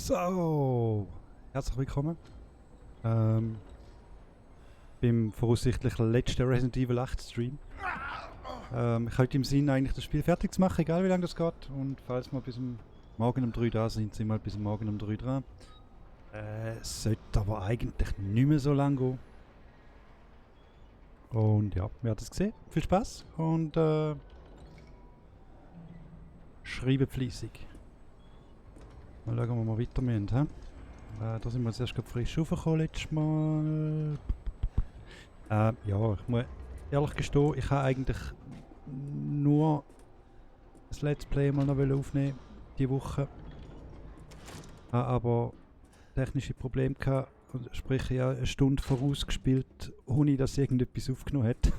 So, herzlich willkommen beim voraussichtlich letzten Resident Evil 8 Stream. Ich habe im Sinn eigentlich das Spiel fertig zu machen, egal wie lange das geht. Und falls wir bis morgen um 3 da sind, sind wir bis morgen um 3 dran. Es sollte aber eigentlich nicht mehr so lang gehen. Und ja, wir haben es gesehen. Viel Spaß und schreiben fleissig. Mal schauen, wo wir weiter müssen. Da sind wir jetzt erst frisch raufgekommen letztes Mal. Ja, ich muss ehrlich gestehen, ich habe eigentlich nur das Let's Play mal noch aufnehmen diese Woche. Habe aber technische Probleme gehabt. Sprich, ja, eine Stunde vorausgespielt, ohne dass irgendetwas aufgenommen hat.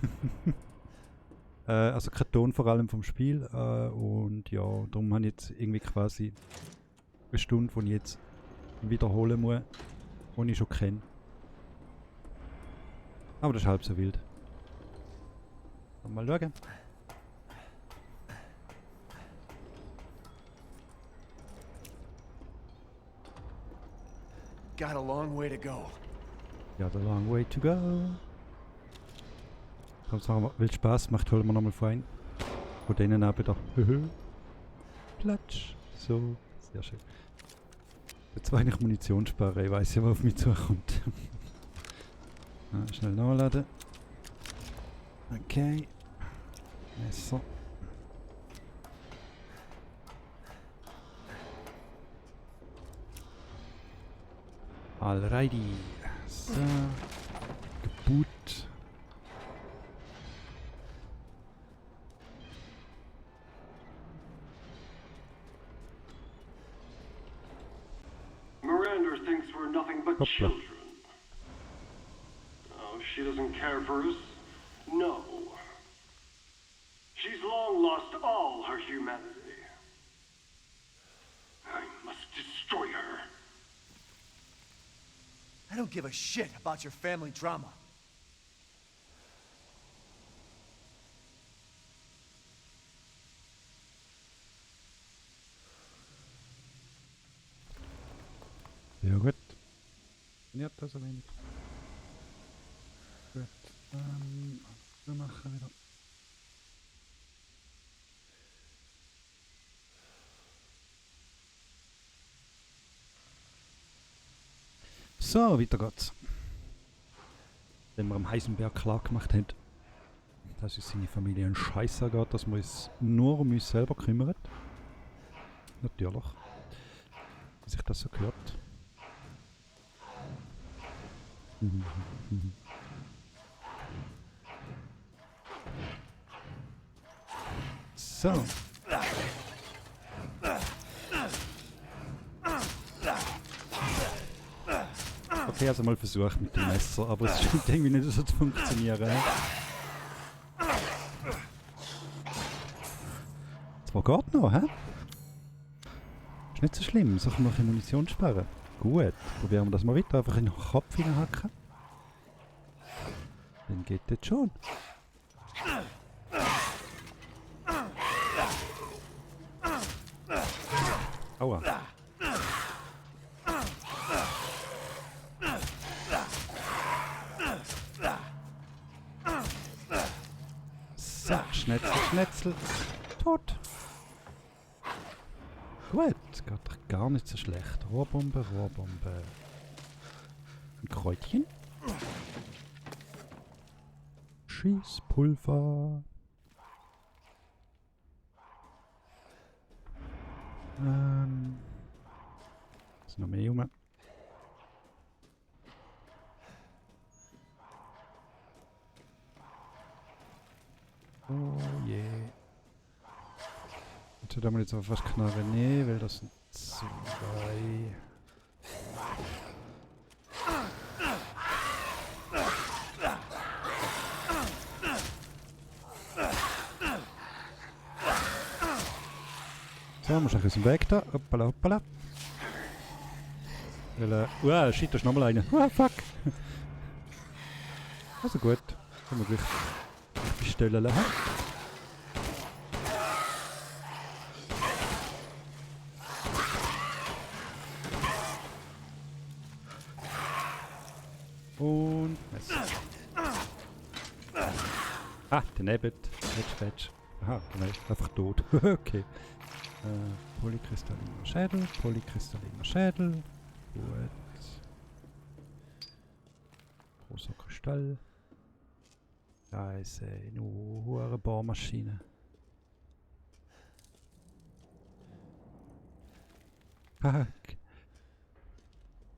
Also kein Ton vor allem vom Spiel. Und ja, darum habe ich jetzt irgendwie quasi eine Stunde, die ich jetzt wiederholen muss, die ich schon kenne. Aber das ist halb so wild. Mal schauen. Got a long way to go. Ja, the long way to go. Komm, sagen wir, weil es Spaß macht, holen wir nochmal fein. Von denen auch wieder. Platsch. So, sehr schön. Jetzt war ich Munition sparen, ich weiss ja, was auf mich zukommt. Schnell nachladen. Okay. Messer. Alrighty. So. Geboot. Miranda thinks we're nothing but Hoppla. children. Oh, she doesn't care for us? No. She's long lost all her humanity. I must destroy her. I don't give a shit about your family drama. Ja gut. Ja, das so wenig. Gut. Wir machen wieder. So, weiter geht's. Wenn wir am Heisenberg klar gemacht haben, dass es seine Familie einen Scheiß angeht, dass wir uns nur um uns selber kümmern. Natürlich. Wie sich das so gehört. So. Okay, also mal versucht mit dem Messer, aber es scheint irgendwie nicht so zu funktionieren. Zwar geht noch, hä? Ist nicht so schlimm, so können wir noch Munition sparen. Gut, probieren wir das mal weiter, einfach in den Kopf hineinhacken. Dann geht das schon. Aua. So, Schnetzel, Schnetzel. Tot. Gut, geht doch gar nicht so schlecht. Rohrbombe, Rohrbombe. Ein Kräutchen. Schießpulver. Ist noch mehr rum. Oh je. Yeah. Jetzt wird wir jetzt auf was knarren. Nee, weil das sind zwei. So, muss ich aus dem Weg da. Hoppala, hoppala. Weil, shit, da ist nochmal einer. Fuck. Also gut. Können wir gleich bestellen lassen. Und Messer. Ah, daneben. Fetch. Aha, genau. Einfach tot. Okay. Polykristalliner Schädel. Gut. Großer Kristall. Da ist eine hohe Bohrmaschine. Fuck.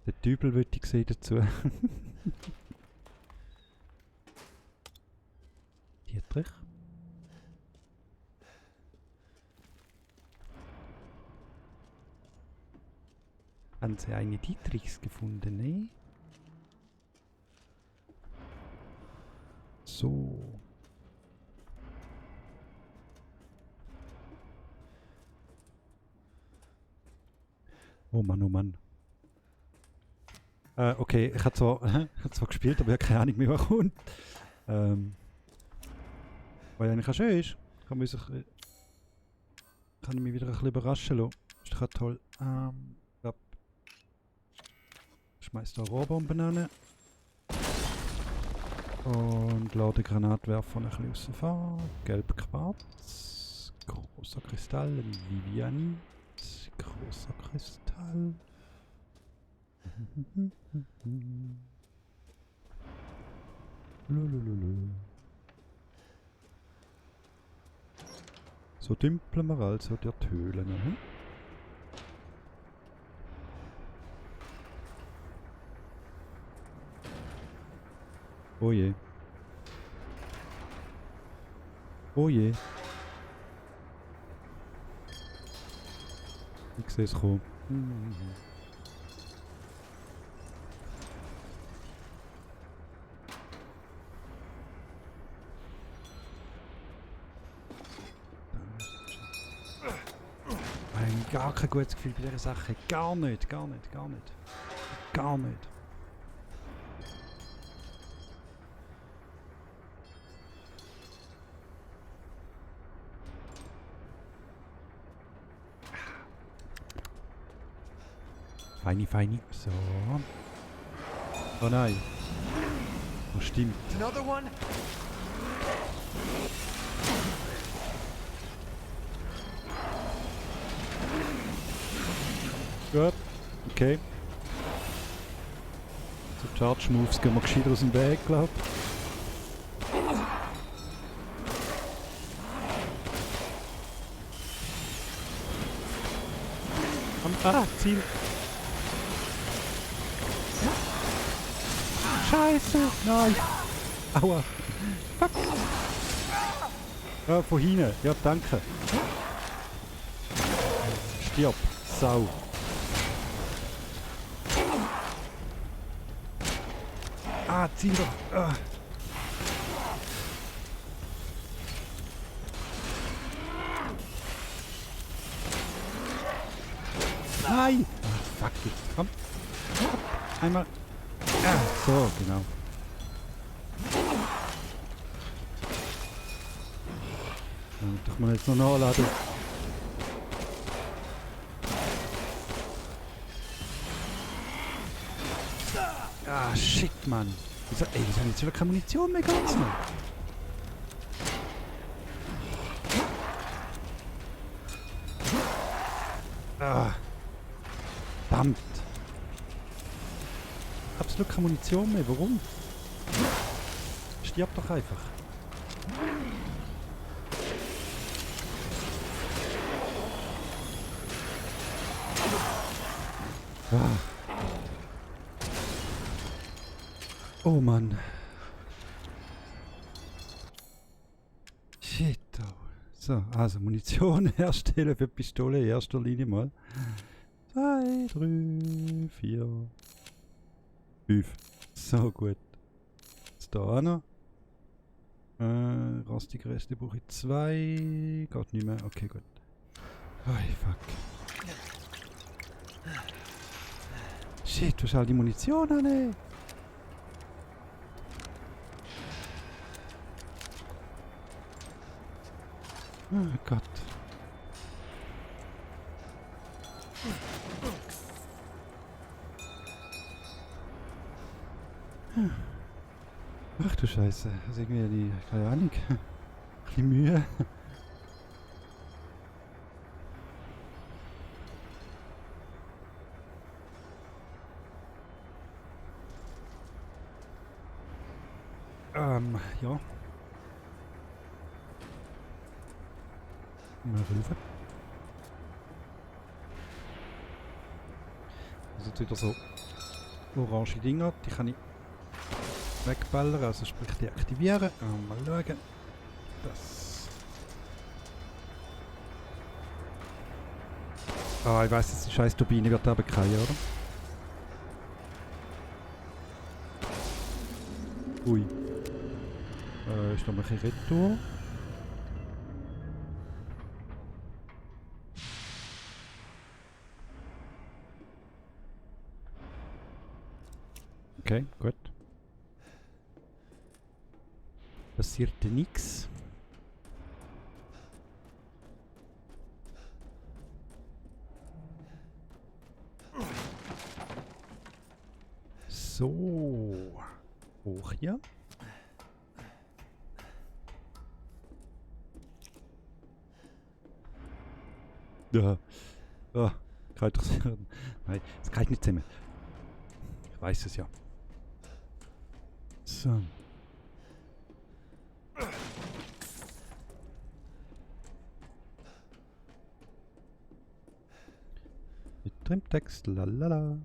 Der Dübel würde ich sehen dazu. Dietrich. Haben Sie eine Dietrichs gefunden, ne? So. Oh Mann, oh Mann. Okay, ich habe zwar gespielt, aber ich habe keine Ahnung mehr, was kommt. Weil eigentlich auch schön ist. Kann ich mich wieder ein bisschen überraschen lassen. Ist doch auch toll. Schmeiß da Rohrbomben an. Und lade Granatwerfer ein bisschen rausfahren. Gelb Quarz. Großer Kristall. Vivianit. Großer Kristall. Lulululu. So dümpeln wir also der Höhlen. Oh je. Oh je. Ich sehe es kommen. Gar kein gutes Gefühl bei dieser Sache. Gar nicht. Feini. So. Oh nein. Oh, stimmt. Another one? Gut. Okay. So Charge Moves gehen wir gescheiter aus dem Weg, glaub. Ziel. Scheiße! Nein! Aua! Fuck! Ja, von hinten. Ja, danke. Stirb! Sau! Zieh doch! Nein! Fuck it! Komm! Einmal! So, genau. Dann doch mal jetzt noch nachladen. Shit, Mann. Wieso habe ich jetzt wieder keine Munition mehr ganz noch? Verdammt. Absolut keine Munition mehr. Warum? Stirb doch einfach. Oh Mann. Shit. Oh. So, also Munition herstellen für Pistole in erster Linie mal. 2, 3, 4, 5. So gut. Jetzt da noch. Rostige Reste brauche ich 2. Geht nicht mehr. Okay, gut. Oi, fuck. Shit, du hast all die Munition an. Oh Gott. Ach du Scheiße, das ist irgendwie keine Ahnung. Ein bisschen Mühe. Ja. Mal rüber. Das sind wieder so orange Dinger, die kann ich wegballern, also sprich deaktivieren. Mal schauen. Das. Ah, ich weiss, dass die scheiß Turbine wird aber keine, oder? Ui. Ist noch mal ein bisschen Retour. Okay, gut. Passierte nix. So. Hoch hier. Ja. Ah, kann interessieren. Nein, das kann ich nicht zusammen. Ich weiß es ja. So. Mit dem Text, lalala.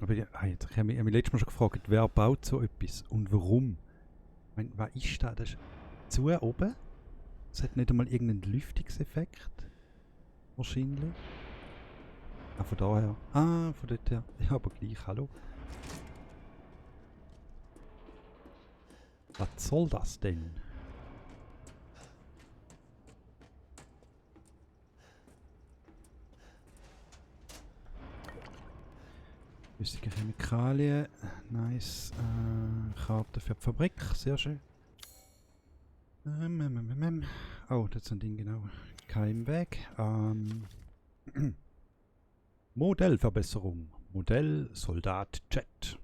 Aber ja, ich habe mich letztes Mal schon gefragt, wer baut so etwas und warum? Ich meine, was ist das? Das ist zu oben. Es hat nicht einmal irgendeinen Lüftungseffekt. Wahrscheinlich. Ah, von daher. Ah, von dort her. Ja, aber gleich, hallo. Was soll das denn? Flüssige Chemikalien. Nice. Karte für die Fabrik. Sehr schön. Oh, das ist ein Ding, genau. Kein Weg. Modellverbesserung. Modell Soldat Jet.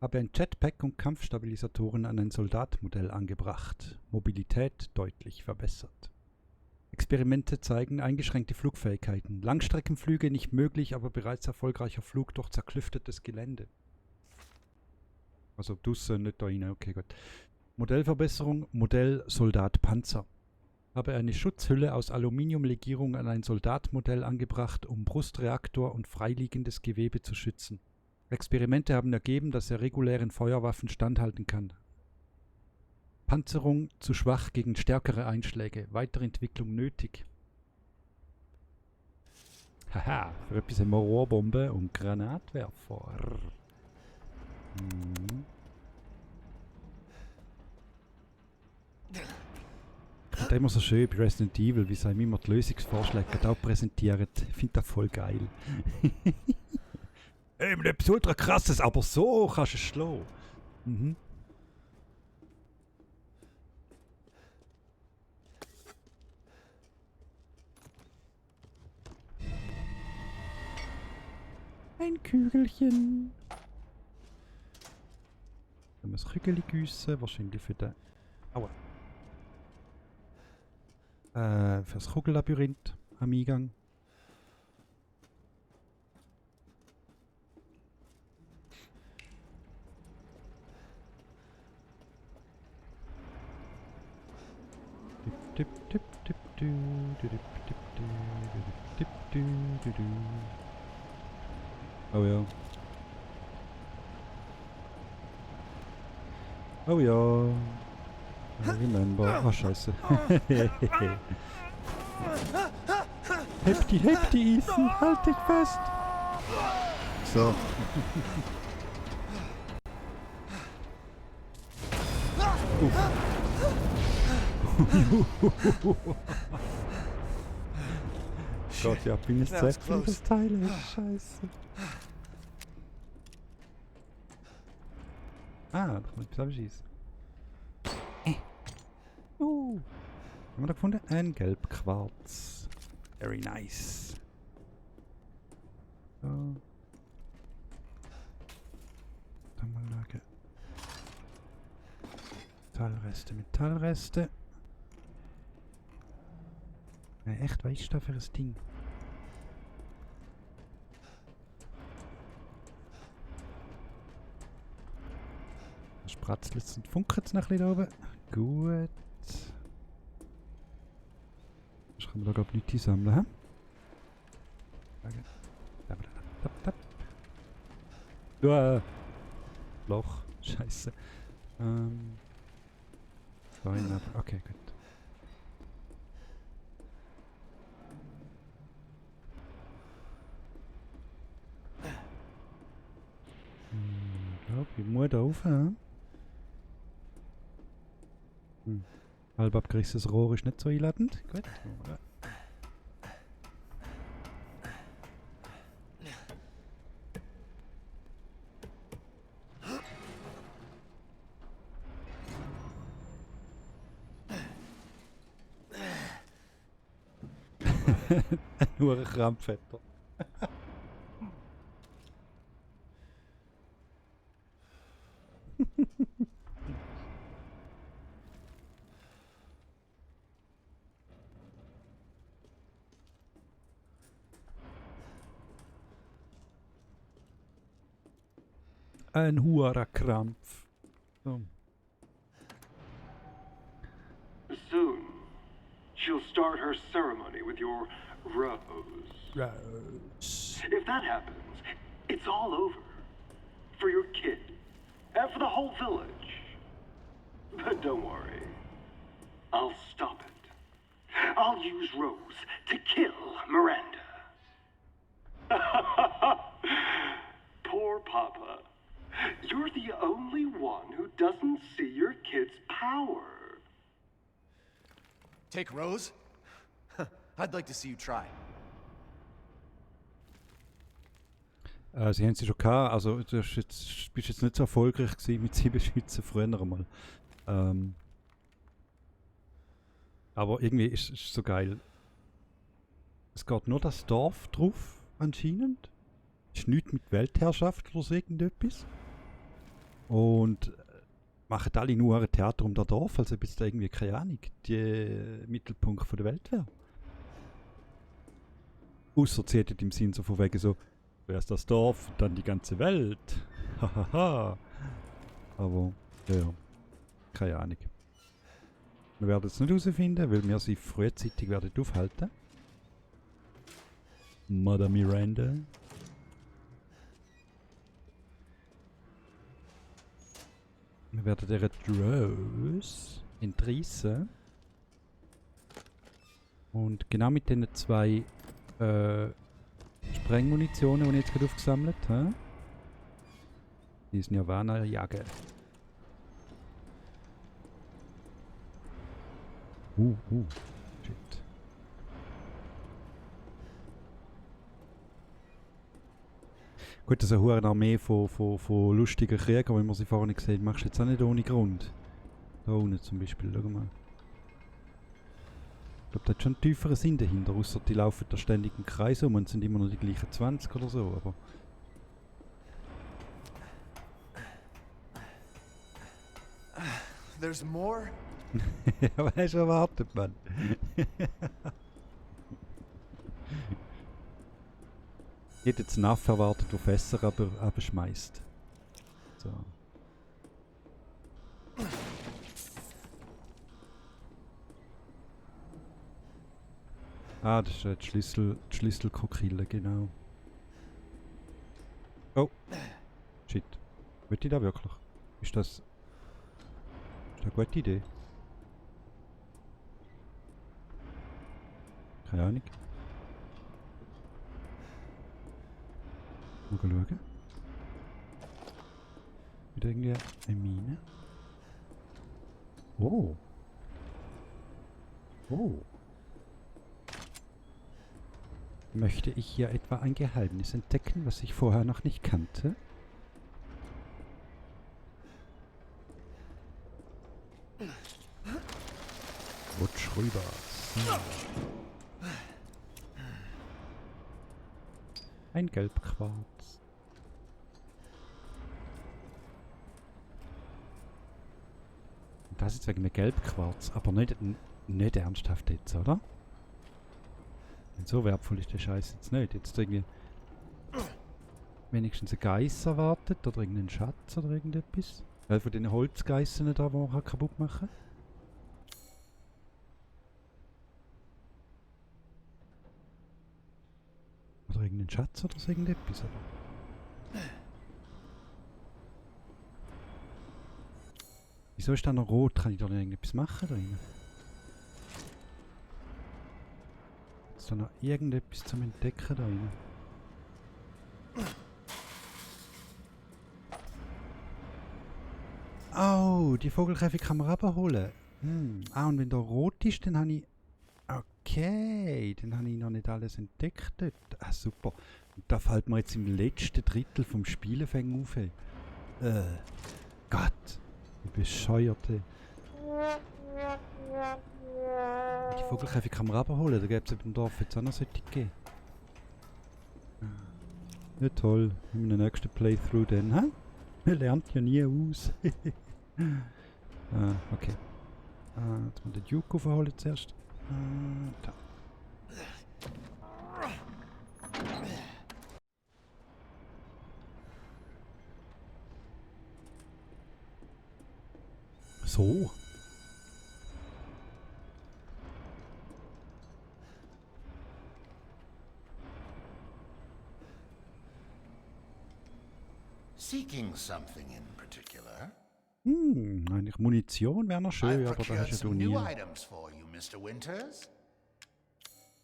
Habe ein Jetpack und Kampfstabilisatoren an ein Soldatmodell angebracht. Mobilität deutlich verbessert. Experimente zeigen eingeschränkte Flugfähigkeiten. Langstreckenflüge nicht möglich, aber bereits erfolgreicher Flug durch zerklüftetes Gelände. Also draussen, nicht da rein, okay, gut. Modellverbesserung, Modell Soldat Panzer. Habe eine Schutzhülle aus Aluminiumlegierung an ein Soldatmodell angebracht, um Brustreaktor und freiliegendes Gewebe zu schützen. Experimente haben ergeben, dass er regulären Feuerwaffen standhalten kann. Panzerung zu schwach gegen stärkere Einschläge. Weiterentwicklung nötig. Haha, für etwas haben wir Rohrbombe und Granatwerfer. Ich finde das immer so schön bei Resident Evil, wie sie einem immer die Lösungsvorschläge auch präsentieren. Ich finde das voll geil. Eben etwas ultra krasses, aber so kannst du es schlagen. Mhm. Ein Kügelchen. Wenn wir das Kügel gießen, wahrscheinlich für den... Aua. Für das Kugellabyrinth am Eingang. Dip, dip, dip, du, du, dip, dip, du, du, dip, du, du, du. Oh ja. Oh ja. I remember. Ah, scheiße. Heb die, Ethan. Halt dich fest. So. Gott, ja, bin ich sehr viel das Teil ist. Scheiße. Ah, da kann man etwas abschießen. Haben wir da gefunden? Ein Gelbquarz. Very nice. So. Dann mal Metallreste, Metallreste. Ja, echt, was ist da für ein Ding? Spratzelt es und funkelt es noch ein bisschen da oben. Gut. Jetzt kann man da glaube ich nichts sammeln, hä? Loch. Scheiße. Nein, okay, gut. Ich glaube, ich muss da rauf, hä? Halb abgerissenes Rohr ist nicht so einladend. Gut. Nur ein Krampfetter. Ein hoher Krampf. So. Soon, she'll start her ceremony with your rose. Rose. If that happens, it's all over. For your kid. And for the whole village. But don't worry. I'll stop it. I'll use Rose to kill Miranda. Poor Papa. You're the only one who doesn't see your kid's power. Take Rose? I'd like to see you try. Sie haben sie schon gehabt, also du bist jetzt nicht so erfolgreich gewesen mit sie beschützen, früher einmal. Aber irgendwie ist es so geil. Es geht nur das Dorf drauf, anscheinend. Es ist nichts mit Weltherrschaft oder so irgendetwas. Und machen alle nur ein Theater um das Dorf, als ob es da irgendwie, keine Ahnung, die Mittelpunkt von der Welt wäre. Ausser sie hätten im Sinn so von wegen so, erst das Dorf, dann die ganze Welt. Hahaha. Aber, ja, keine Ahnung. Wir werden es nicht herausfinden, weil wir sie frühzeitig werden aufhalten. Mother Miranda. Wir werden der Rose entreissen. Und genau mit den zwei Sprengmunitionen, die ich jetzt gerade aufgesammelt habe. Die sind ja Warner-Jagd. Shit. Gut, das ist eine Armee von lustigen Kriegern, wenn man sie vorher nicht gesehen hat, machst du jetzt auch nicht ohne Grund. Da unten zum Beispiel, schau mal. Ich glaube, da hat schon einen tieferen Sinn dahinter, außer die laufen da ständig im Kreis um und sind immer noch die gleichen 20 oder so, aber... There's more? Ja, weißt du, erwartet man. Ich hätte jetzt einen Affe erwartet, der Fässer aber schmeißt. So. Ah, das ist die Schlüsselkokille, genau. Oh. Shit. Will ich da wirklich? Ist das eine gute Idee? Keine Ahnung. Mal schauen. Wieder irgendwie eine Mine. Oh. Oh. Möchte ich hier etwa ein Geheimnis entdecken, was ich vorher noch nicht kannte? Rutsch rüber. So. Ein Gelbquarz. Das jetzt wegen einem Gelbquarz, aber nicht ernsthaft jetzt, oder? Denn so wertvoll ist der Scheiß jetzt nicht. Jetzt irgendwie wenigstens ein Geiss erwartet oder irgendeinen Schatz oder irgendetwas. Weil von den Holzgeissen da, die man kaputt machen kann. Oder irgendeinen Schatz oder so irgendetwas. Oder? Wieso ist da noch rot? Kann ich da noch irgendetwas machen drin? Ist da noch irgendetwas zum Entdecken da drin? Oh, die Vogelkäfig kann man runterholen. Ah, und wenn da rot ist, dann habe ich... Okay, dann habe ich noch nicht alles entdeckt dort. Ah, super. Und da fällt mir jetzt im letzten Drittel vom Spielenfang auf. Gott, wie bescheuert. Ey. Die Vogelkäfig kann man runterholen, da gäbe es im Dorf jetzt auch noch solche geben. Ja toll, in meinem nächsten Playthrough dann, hä? Man lernt ja nie aus. Okay. Jetzt mal den Duke aufholen zuerst. Da. So. Seeking something in particular? Eigentlich Munition wäre noch schön, I've aber da procured hast ja du some nie. new items for you, Mr. Winters.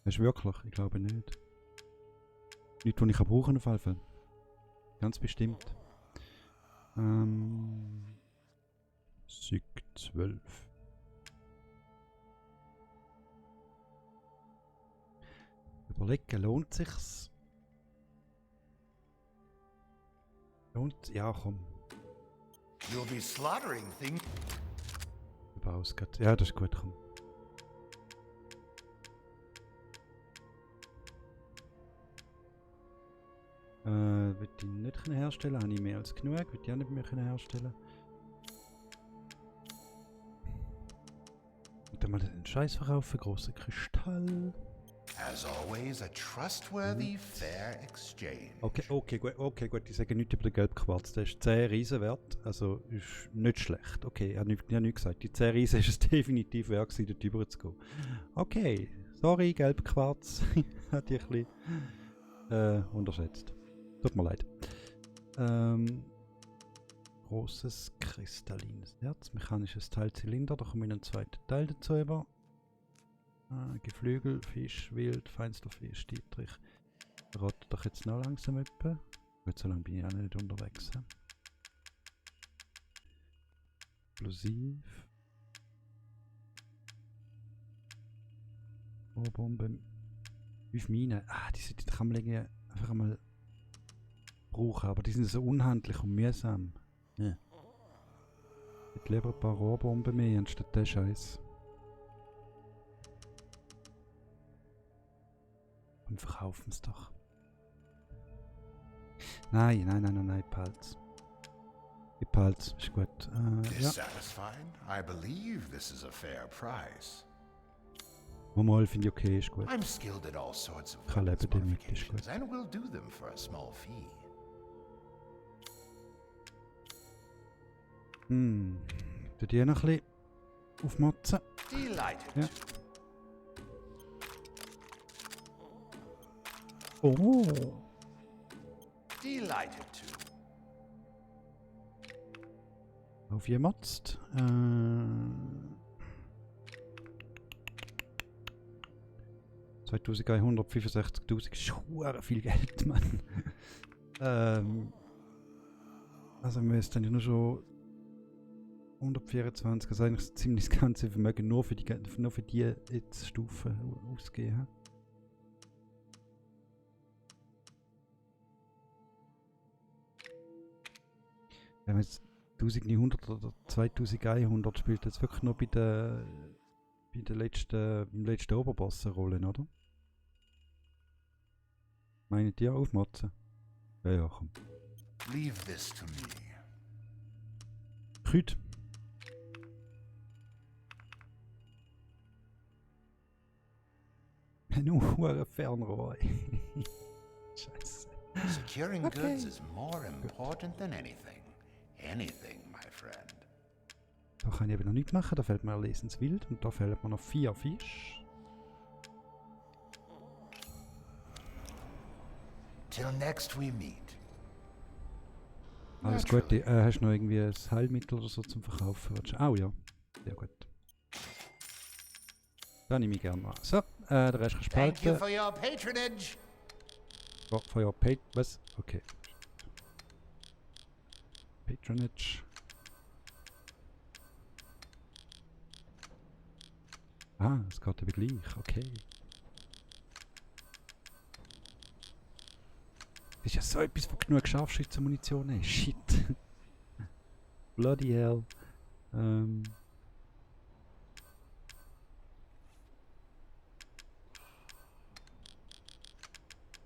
Hast du wirklich? Ich glaube nicht. Nicht, die ich brauchen auf jeden Fall. Ganz bestimmt. Sig 12. Überlegen, lohnt sich's? Ja, komm. You'll be slaughtering things. Überausgeht. Ja, das ist gut, komm. Will ich nicht herstellen, habe ich mehr als genug. Will ich auch nicht mehr herstellen. Und dann mal den Scheiß verkaufen, grossen Kristall. As always, a trustworthy, fair exchange. Okay, gut. Ich sage nichts über den Gelbquarz. Der ist 10 Riesen wert. Also ist nicht schlecht. Okay, ich habe nichts gesagt. Die 10 Riesen ist es definitiv wert gewesen, dort rüber zu gehen. Okay, sorry, Gelbquarz. Hat dich ein bisschen unterschätzt. Tut mir leid. Großes kristallines Herz, mechanisches Teilzylinder. Da kommen wir einen zweiten Teil dazu über. Geflügel, Fisch, Wild, feinster Fisch, Dietrich. Rottet doch jetzt noch langsam etwa. Gut, so lange bin ich auch nicht unterwegs. Explosiv. Rohrbomben. 5 Minen. Die sollte ich am einfach einmal brauchen, aber die sind so unhandlich und mühsam. Ja. Ich hätte lieber ein paar Rohrbomben mehr anstatt der Scheiß. Und verkaufen es doch. Nein, Palz. Die Palz ist gut. Ja. Dissatisfied? I believe this is a fair price. Mal finde ich okay, ist gut. I'm skilled at all sorts of Kann weapons leben damit, ist modifications gut. and will do them for a small fee. Tu die noch ein bisschen aufmotzen. Delighted Ja. to. Oh! Delighted to. Aufgemotzt. 2165.000 ist schon viel Geld, Mann. Also wir müssen dann ja nur schon 124, also eigentlich ziemlich das ganze Vermögen nur für die jetzt Stufe ausgeben. Wenn man jetzt 1900 oder 2100 spielt, jetzt wirklich nur beim letzten Oberboss eine Rolle, oder? Meint ihr aufmotzen? Ja, komm. Leave this to me. Gut. Nur Fernrohr. Scheiße. Securing Okay. goods is more important than anything. Anything, my friend. Da kann ich eben noch nichts machen, da fällt mir ein Lesenswild und da fehlen mir noch 4 Fisch. Till next we meet. Alles gut, hast du noch irgendwie ein Heilmittel oder so zum Verkaufen? Oh ja, sehr gut. Da nehme ich gerne an. So, der Rest kannst du Thank you behalten. for your patronage. Oh, for your was? Okay. Patronage. Ah, es geht aber gleich, okay. Das ist ja so etwas, wo genug Scharfschützenmunition hast. Shit. Bloody hell.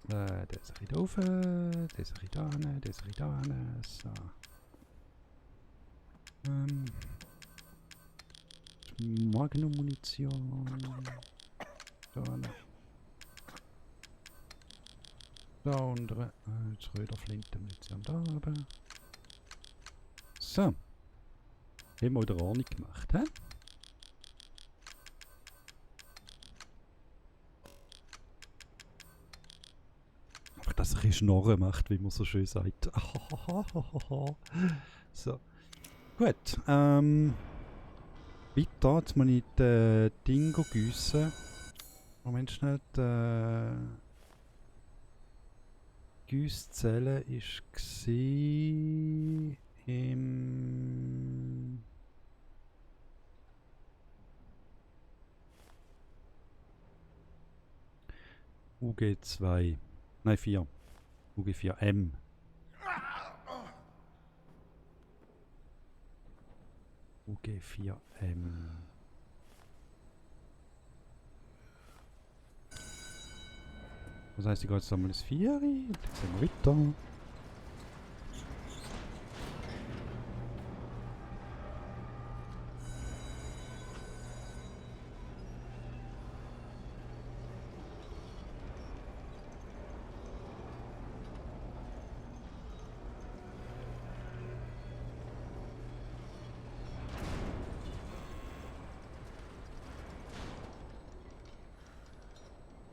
Der ist ein bisschen rauf, der ist ein bisschen da, der ist ein bisschen da, so. Magnum-Munition. Da, da unten. Jetzt Röderflinte-Munition da oben. So. Haben wir wieder Ordnung gemacht, hä? Aber dass er ein Schnorren macht, wie man so schön sagt. So. Gut. Weiter, jetzt muss ich das Ding gießen. Moment schnell. Die Güsszelle war im... UG2. Nein, 4. UG4M. UG4M. Das heisst, ich gehe jetzt einmal ins 4. Und dann sehen wir weiter.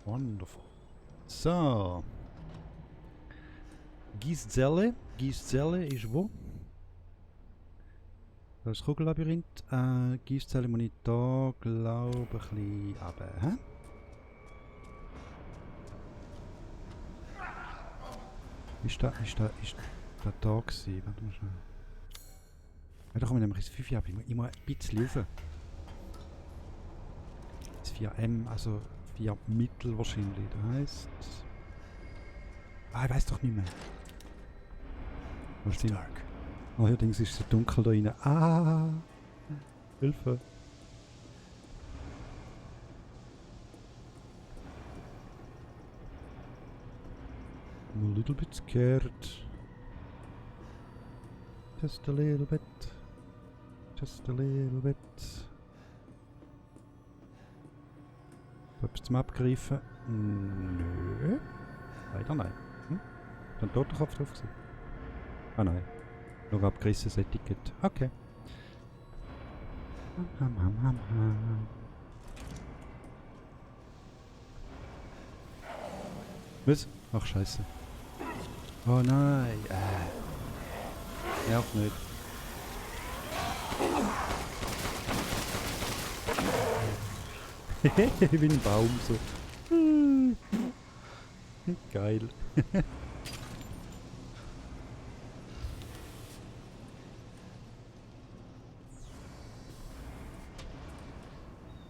Wonderful. So. Gießzelle. Gießzelle ist wo? Das ist das Kugellabyrinth. Gießzelle muss ich da, glaube ich, ein bisschen runter. Hä? Ist da da gewesen? Warte mal schnell. Ja, da kommen wir nämlich ins 5 ab. Ich muss ein bisschen rauf. Das 4M, also 4 Mittel wahrscheinlich. Das heisst... Ah, ich weiß doch nicht mehr. Was ist Dark. Oh, hier Dings ist so dunkel da rein. Ah! Hilfe! I'm a little bit scared. Just a little bit. Just a little bit. Etwas zum Abgreifen? Nö. Leider nein. Dann Totenkopf drauf gewesen. Ah nein. Nur abgerissenes Etikett. Okay. Was? Ach scheiße. Oh nein. Nervt nicht. Wie ein Baum so. Geil.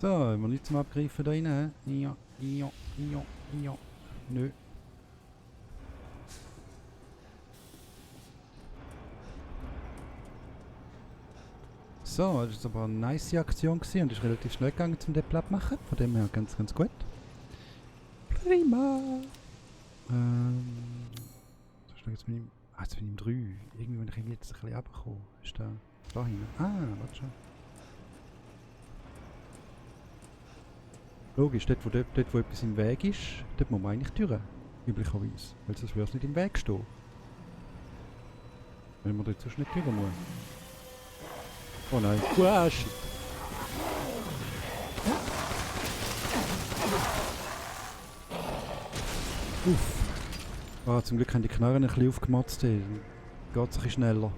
So, haben wir nichts zum Abgreifen da rein, hä? Ja. Nö. So, das war aber eine nice Aktion gewesen und ist relativ schnell gegangen zum den Platt machen. Von dem her ganz gut. Prima! Was ist jetzt mit ihm? Ah, jetzt bin ich im 3. Irgendwie bin ich jetzt ein bisschen runtergekommen. Ist da hinten? Ah, warte schon. Logisch, dort wo etwas im Weg ist, dort muss man eigentlich durch. Üblicherweise. Weil sonst würde es nicht im Weg stehen. Wenn man dort sonst nicht durch muss. Oh nein. Wow, shit. Uff. Ah, zum Glück haben die Knarren ein bisschen aufgemotzt. Geht es ein bisschen schneller.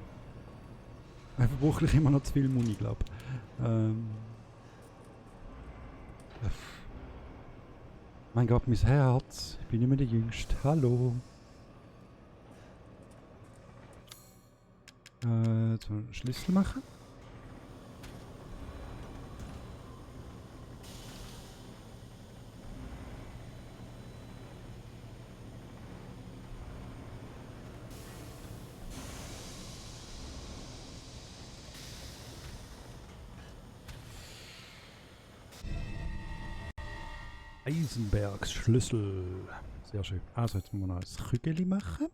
Ich verbrauche immer noch zu viel Muni, glaube ich. Mein Gott, mein Herz. Ich bin nicht mehr der Jüngste. Hallo. Jetzt mal einen Schlüssel machen. Eisenbergs Schlüssel. Sehr schön. Also jetzt müssen wir noch ein Kügeli machen.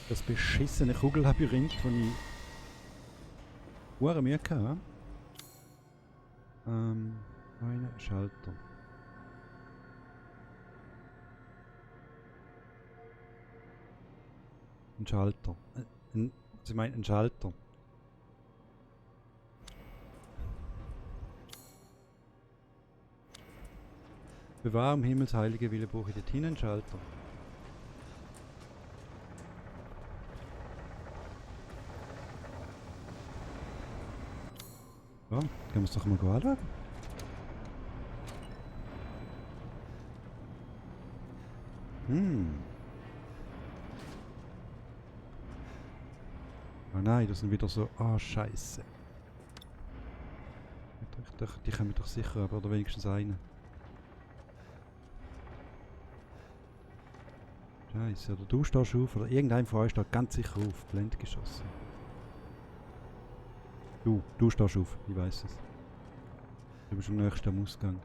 Das beschissene Kugellabyrinth, das ich hure Mühe hatte. Einen Schalter. Ein Schalter. Sie meint ein Schalter. Bewahr um Himmels heilige Wille, brauche ich dorthin einen Schalter. Ja, können wir es doch mal anschauen. Oh nein, das sind wieder so... Ah, Scheiße. Die kommen doch sicher, aber oder wenigstens einen. Scheiße, oder du stehst auf, oder irgendein von euch steht ganz sicher auf. Blend geschossen. Du stehst auf, ich weiß es. Du bist am nächsten am Ausgang.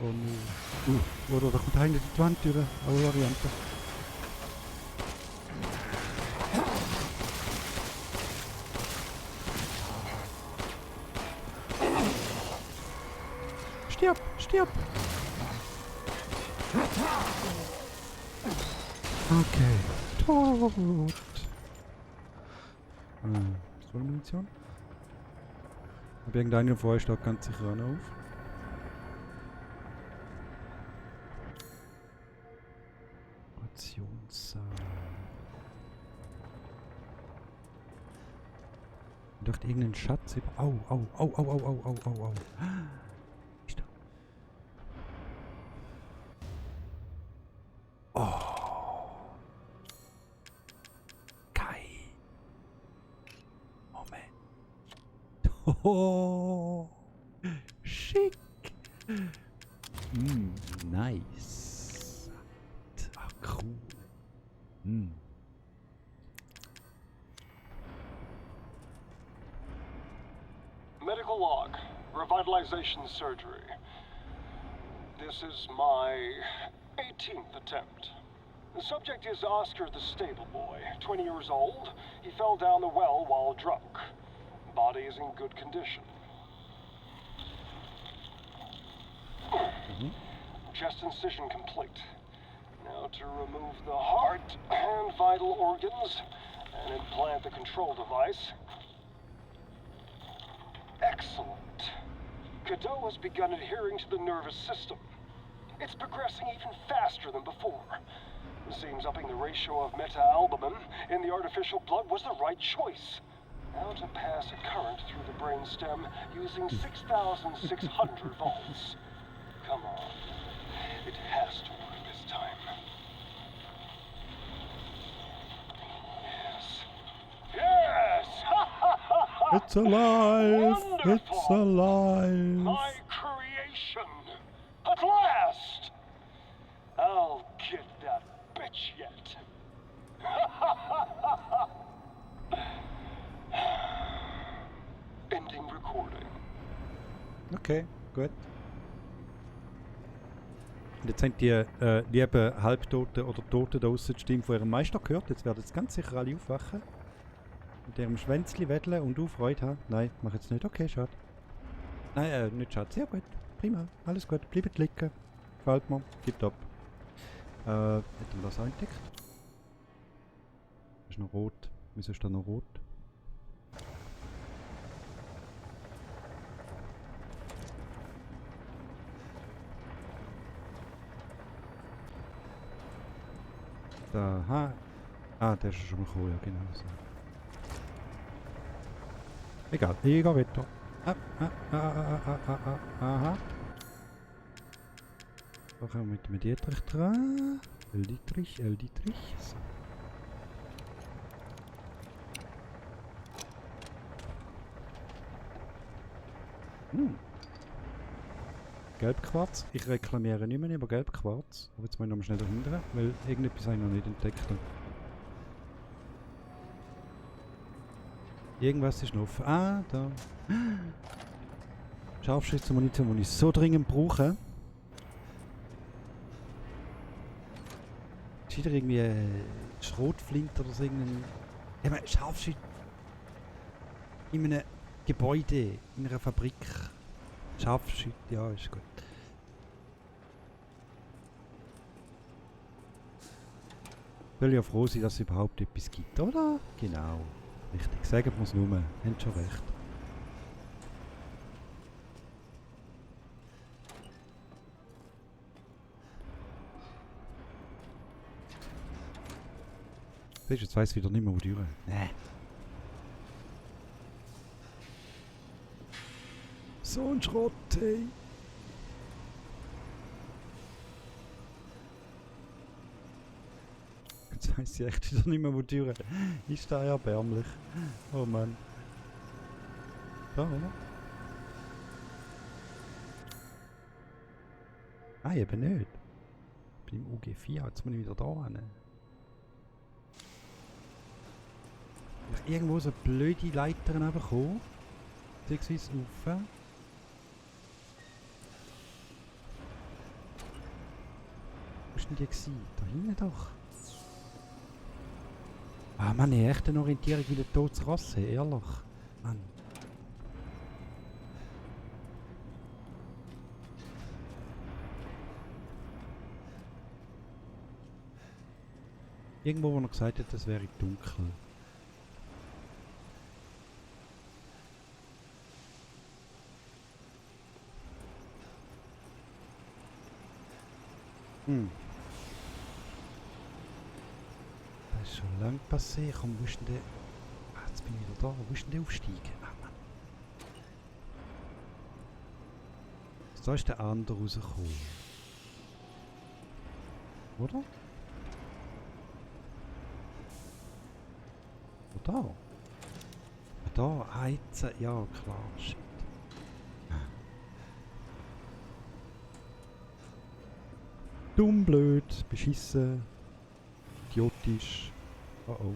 Oh no. Oder da kommt einer die Wand durch. Alle Varianten. Stirb! Stirb! Okay. Tot! Munition? Aber irgendeiner von euch steht ganz sicher auch noch auf. Operationssaal. Ich dachte irgendeinen Schatz über. Au, au, au, au, au, au, au, au, au. Ist da. Oh. Geil. Moment. Oh, schick. Nice. Ah, cool. Medical log. Revitalization surgery. This is my 18th attempt. The subject is Oscar the stable boy, 20 years old. He fell down the well while drunk. Body is in good condition. Chest incision complete. Now to remove the heart and vital organs and implant the control device. Excellent. Cadeau has begun adhering to the nervous system. It's progressing even faster than before. Seems upping the ratio of meta-albumin in the artificial blood was the right choice. Now to pass a current through the brainstem using 6,600 volts. Come on. It has to work this time. Yes. Yes! It's alive! Wonderful. It's alive! My creation! At last! I'll get that bitch yet. Ending recording. Okay, gut. Und jetzt haben die lieben Halbtoten oder Toten da draussen die Stimme von ihrem Meister gehört. Jetzt werden jetzt ganz sicher alle aufwachen. Mit ihrem Schwänzli wedeln und auch Freude haben. Nein, mach jetzt nicht. Okay, schade. Nein, nicht schade. Sehr gut. Prima. Alles gut. Bleibt liegen. Gefällt mir. Tipptopp. Hätten wir das auch entdeckt? Ist noch rot. Wieso ist da noch rot? Da, ah, der ist schon mal gekommen, ja genau so. Egal, ich gehe weiter. Aha. Da kommen wir mit dem Dietrich dran. Dietrich. So. Gelbquarz. Ich reklamiere nicht mehr über Gelbquarz. Aber jetzt muss ich noch mal schnell dahinter, weil irgendetwas habe ich noch nicht entdeckt. Irgendwas ist noch offen. Ah, da. Scharfschützenmunition, die ich so dringend brauche. Ist wieder irgendwie Schrotflinte oder so irgendein... Ich meine, Scharfschützen... In einem Gebäude, in einer Fabrik. Scharfschützen, ja, ist gut. Ich will ja froh sein, dass es überhaupt etwas gibt, oder? Genau. Richtig, sagen wir es nur. Haben schon recht. Siehst du, jetzt weiss ich wieder nicht mehr, wo die Türe. Nee. So ein Schrott, ey. Jetzt weiss ich echt wieder nicht mehr, wo die Türe ist. Da erbärmlich. Oh Mann. Da, oder? Ah, eben nicht. Beim UG4, jetzt muss ich wieder da hin. Irgendwo so blöde Leitern bekommen. Beziehungsweise rauf. Wo ist denn die gewesen? Da hinten doch. Ah Mann, ich habe echt eine Orientierung wie eine totes Rasse, ehrlich. Mann. Irgendwo, wo er gesagt hat, es wäre dunkel. Das ist schon lang passiert. Komm, wo ist denn der... Ah, jetzt bin ich wieder da. Wo ist denn der Aufstieg? Ah, Mann. Da ist der andere rausgekommen. Oder? Wo da? Ah, da. Ah, jetzt. Ja, klar. Shit. Dumm, blöd, beschissen, idiotisch. Oh oh.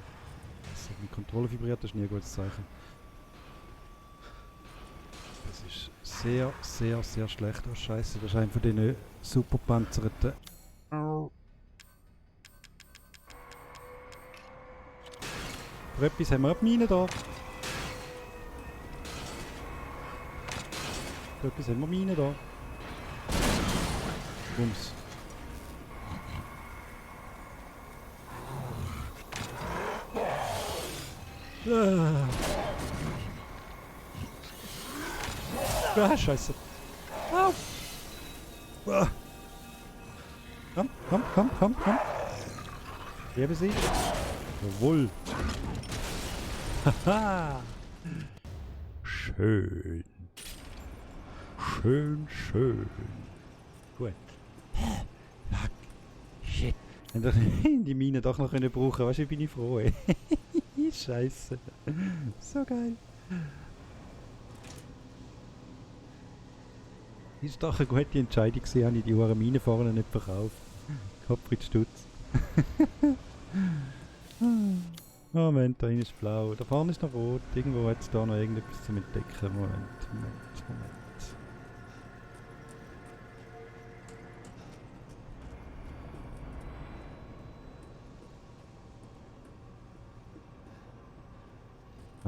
Also, die Kontrolle vibriert, das ist nie ein gutes Zeichen. Das ist sehr, sehr, sehr schlecht. Oh Scheiße, das ist einer von diesen super panzerten. Au. Für etwas haben wir auch die Mine da. Für etwas haben wir Mine da. Bums. Ah, Scheiße. Au. Ah. Komm. Lebe sie. Jawohl. Haha. Schön. Schön. Gut. Fuck. Shit. Wenn wir die Mine doch noch können brauchen, weißt du, bin ich froh, ey. Scheiße. So geil. Ist doch eine gute Entscheidung gewesen, habe ich die hohe Mine vorne nicht verkauft. Kopf in die Stutz. Moment, da hinten ist blau. Da vorne ist noch rot. Irgendwo hat es da noch irgendetwas zu entdecken. Moment.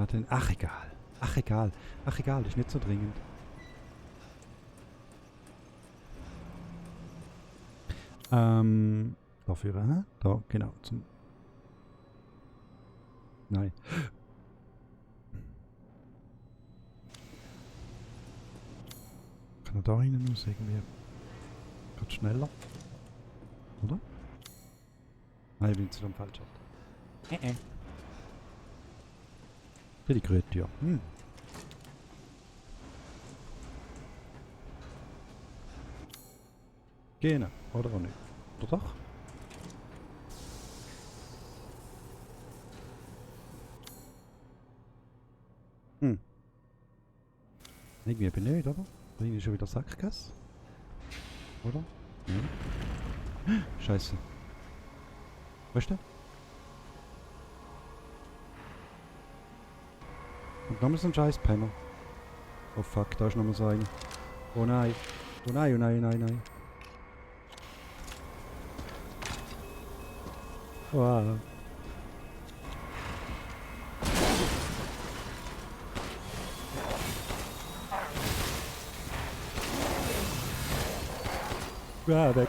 Warte, ach egal. Ach egal. Ach egal, ist nicht so dringend. Dafür, hä? Da, genau. Zum. Nein. Kann er da hinten aus irgendwie. Geht schneller. Oder? Nein, ich bin zu dem falschen Ort. Für die Kröte, ja. Genau, oder auch nicht. Oder doch? Irgendwie eben nicht, oder? Irgendwie schon wieder Sackgasse. Oder? Ja. Scheiße. Weißt du? Und nochmal so ein scheiß Penner. Oh fuck, da ist nochmal so einer. Oh nein. Oh nein, oh nein, oh nein, nein. Wow. Ja, weg.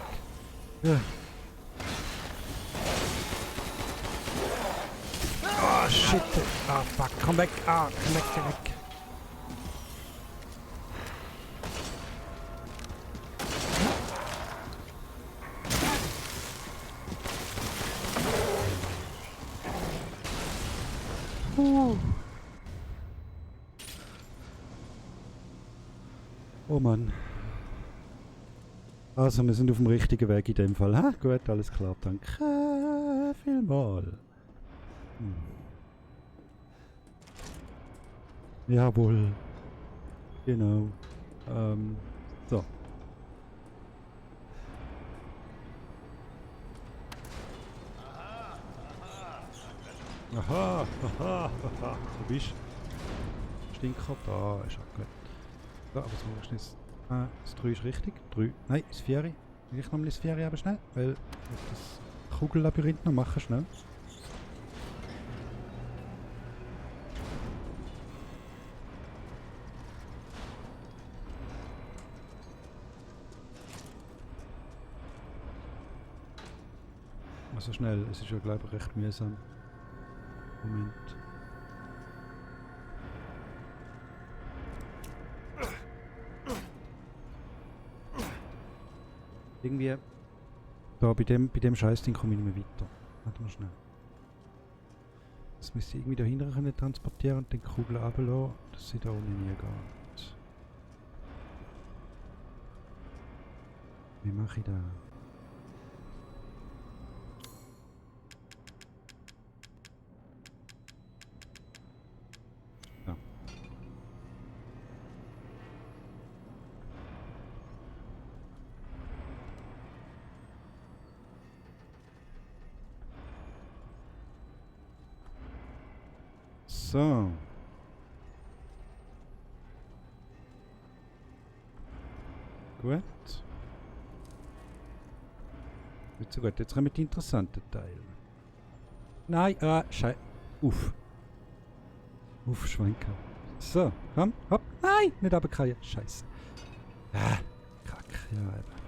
Ja. Oh shit. Ah fuck, komm weg. Ah, komm weg, komm weg. Oh Mann. Also, wir sind auf dem richtigen Weg in dem Fall. Ha? Gut, alles klar, danke vielmals. Jawohl. Genau. So. Aha, aha, aha. Wo bist du? Stinker, da ist er gut. So, aber so ist das. Das 3 ist richtig. 3. Nein, das 4. Ich nochmal das 4 aber schnell, weil ich das Kugellabyrinth noch machen schnell. Also schnell, es ist ja glaube ich recht mühsam. Moment. Irgendwie, da bei dem Scheißding komme ich nicht mehr weiter. Warte mal schnell. Das müsste ich irgendwie da hinten können transportieren und den Kugel runterlassen, dass sie da unten nie geht. Wie mache ich das? Ja. So. Gut. Nicht so gut. Jetzt kommen die interessanten Teile. Nein, Scheiße. Uff. Uff, Schwenker. So, komm, hopp. Nein, nicht runterfallen. Scheiße. Kack. Ja, eben.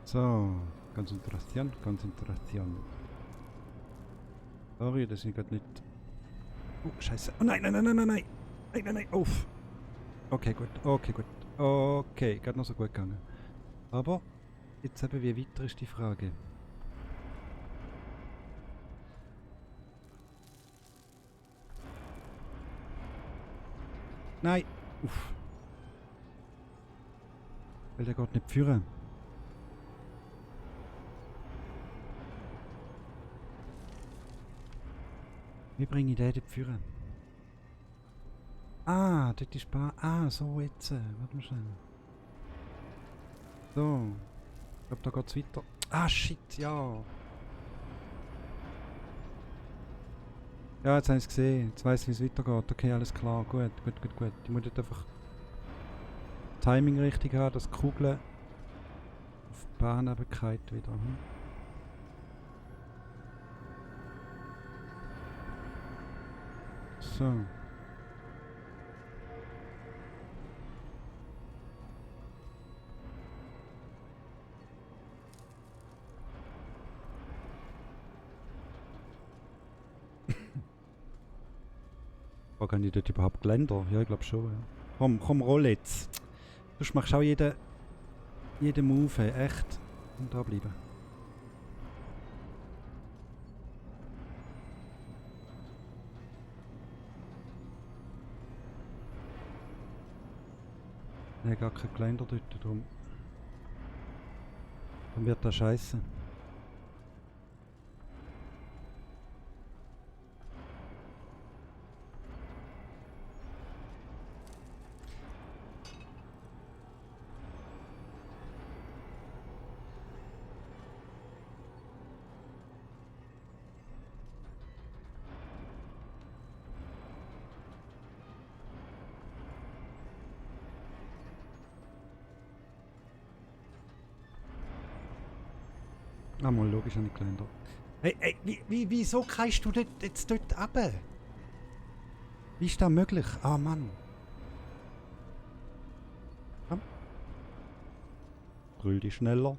So, Konzentration. Sorry, das ist gerade nicht... Oh, scheiße. Oh nein. Nein, uff. Okay, gut. Okay, gerade noch so gut gegangen. Aber, jetzt eben, wie weiter ist die Frage. Nein, uff. Weil der geht nicht führen. Wie bringe ich den dort führen? Ah, dort ist Ah, so jetzt. Warte mal schnell. So. Ich glaube, da geht's weiter. Ah, shit, ja. Ja, jetzt habe ich es gesehen. Jetzt weiss ich, wie es weitergeht. Okay, alles klar. Gut. Ich muss jetzt einfach Timing richtig haben, dass die Kugel auf die Bahn runterfällt wieder. Hm? So. Oh, kann ich dort überhaupt Geländer? Ja, ich glaube schon. Ja. Komm, roll jetzt. Du machst auch jeden Move, echt. Und da bleiben. Nein, gar kein Geländer dort, drum. Dann wird das scheiße. Ah, mal logisch an die Geländer. Hey, wieso kreist du jetzt dort runter? Wie ist das möglich? Ah, Mann. Komm. Brüll dich schneller.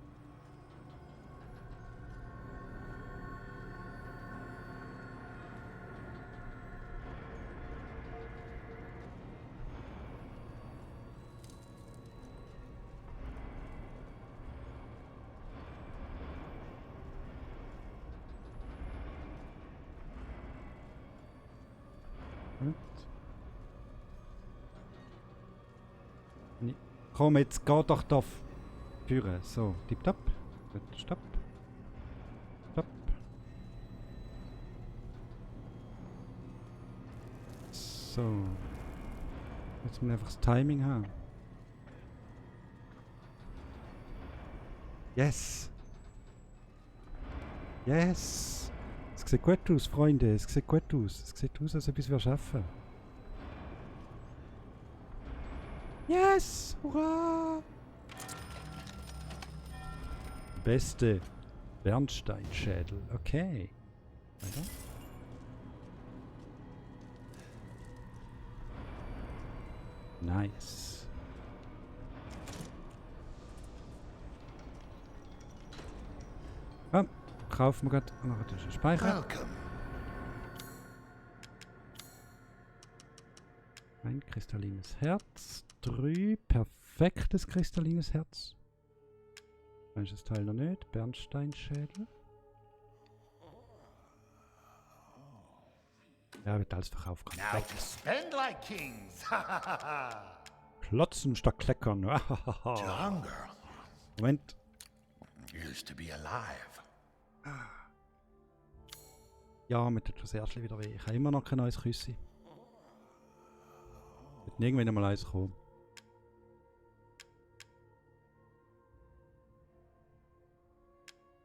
Komm, jetzt geh doch da führen. So, tipptopp. Gut, stopp. Stopp. So. Jetzt muss ich einfach das Timing haben. Yes! Yes! Es sieht gut aus, Freunde. Es sieht gut aus. Es sieht aus, als ob ich es schaffen. Yes! Hurra! Beste Bernsteinschädel. Okay. Weiter. Nice. Komm, kaufen wir gerade noch einen Speicher. Welcome. Ein kristallines Herz. 3 perfektes kristallines Herz. Manches Teil noch nicht. Bernsteinschädel. Ja, wird alles verkauft. Now to spend like kings. Klotzen statt kleckern. To hunger Moment. used to be alive. Ja, mir tut das Herzchen wieder weh. Ich habe immer noch kein neues Küssi. Wird irgendwann mal eins kommen.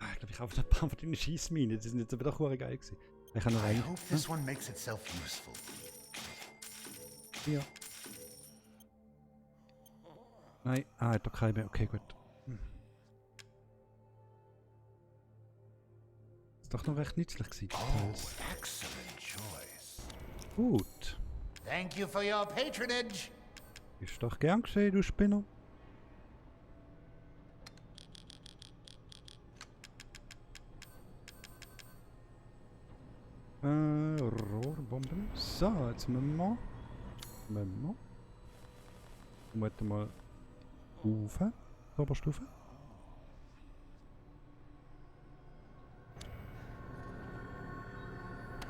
Ich glaube, ich kaufe ein paar von deinen Schiessminen. Die sind jetzt aber doch geil gewesen. Ich habe noch I einen. hope this one makes itself useful. Ja. Nein, hat doch keine mehr. Okay, gut. Ist doch noch recht nützlich gewesen. Oh, excellent choice. Gut. Thank you for your patronage. Ist doch gern geschehen, du Spinner. Rohrbomben. So, jetzt müssen wir. Ich muss mal rauf. Oberstufe.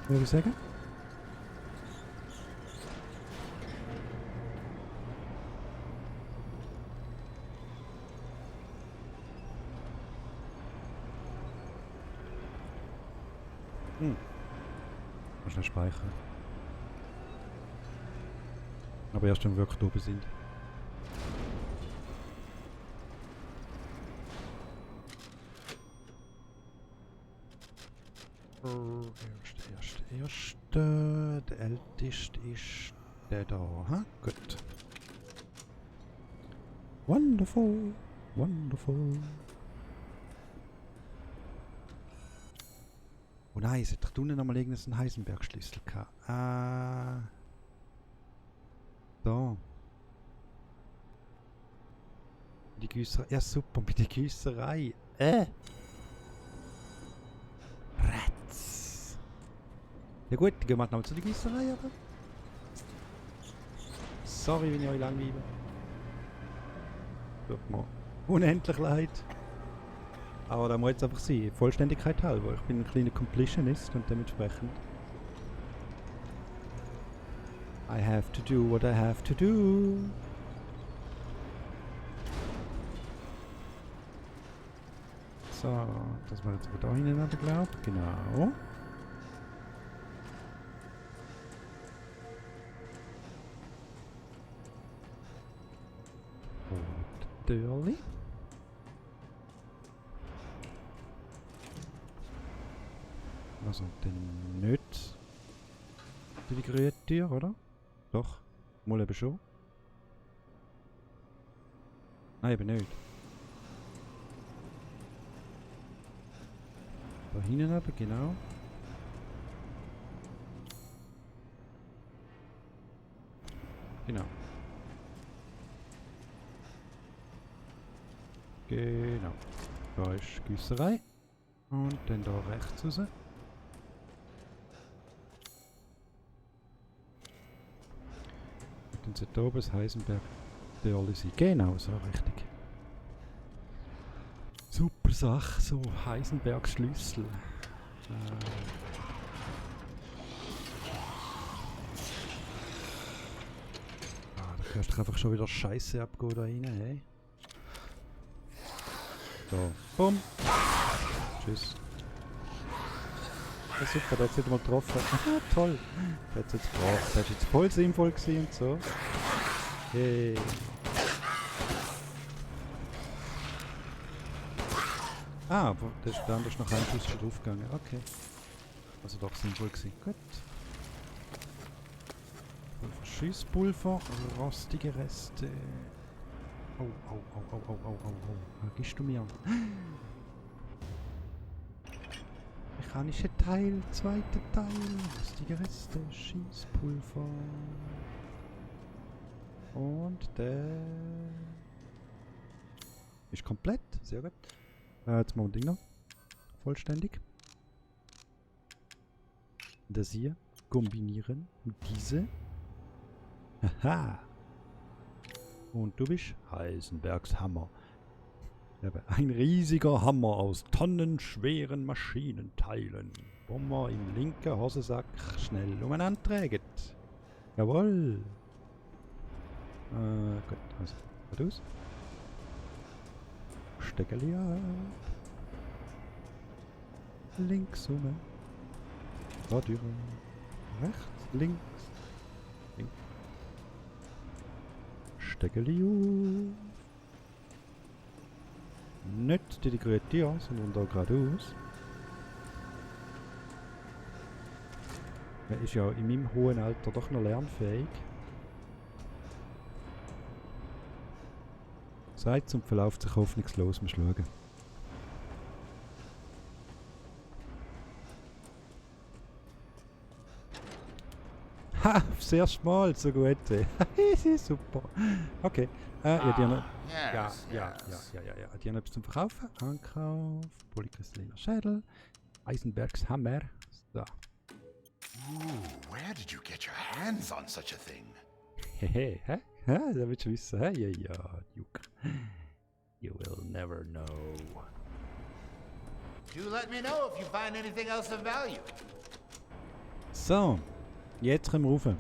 Würde ich sagen. Mal schnell speichern. Aber erst wenn wir wirklich oben sind. Erste. Der älteste ist der da. Ha? Gut. Wonderful. Wonderful. Oh nein, es hat doch unten nochmal irgendeinen Heisenberg-Schlüssel gehabt. Da. Die Güsserei. Ja, super, bei der Güsserei. Ratz. Ja gut, dann gehen wir noch zu der Güsserei, oder? Sorry, wenn ich euch langweibe. Tut mir unendlich leid. Aber da muss jetzt einfach sein, Vollständigkeit halber. Ich bin ein kleiner Completionist und dementsprechend I have to do what I have to do. So, das war jetzt aber da hinten, glaube ich. Genau. Und Dörli. Also dann nicht die grüne Tür, oder? Doch. Mal eben schon. Nein, eben nicht. Da hinten eben, genau. Genau. Genau. Da ist die Güsserei. Und dann da rechts raus. Dann sollte oben das Heisenberg Dörli sein. Genau, so richtig. Super Sache, so Heisenbergs Schlüssel. Da kannst du einfach schon wieder Scheiße abgehen da rein, hey. So, bumm. Tschüss. Ja, super, der hat es wieder mal getroffen. Aha, toll. Der hat es jetzt gebracht. Der ist jetzt voll sinnvoll gewesen und so. Hey. Ah, aber der ist dann noch ein Schuss schon draufgegangen. Okay. Also doch sinnvoll gewesen. Gut. Schusspulver, rostige Reste. Oh, oh, oh, oh, oh, oh, oh, oh. Was gibst du mir? Mechanische Teil, zweiter Teil, rostige Reste, Schießpulver. Und der ist komplett, sehr gut. Jetzt machen wir den Ding noch vollständig. Das hier kombinieren mit diese. Haha! Und du bist Heisenbergs Hammer. Ein riesiger Hammer aus tonnenschweren Maschinenteilen, wo man im linken Hosensack schnell umeinander trägt. Jawohl! Gut, also, was aus? Steckeli ab. Links rum. Da durch. Rechts, links. Links. Steckeli auf. Nicht die grüne Tür, sondern da geradeaus. Er ist ja in meinem hohen Alter doch noch lernfähig. Seit zum verläuft sich hoffnungslos, muss schauen. Ha, aufs erste Mal, so gut. Super. Okay. Ja, die haben noch, Yes, ja. Die haben etwas zum Verkaufen. Ankauf, Polykristalliner Schädel, Eisenbergs Hammer. So. Ooh, where did you get your hands on such a thing? Hehe, hä? Ja, das willst du wissen, hä? Ja, Duke. You will never know. Do let me know if you find anything else of value. So, jetzt können wir rauf.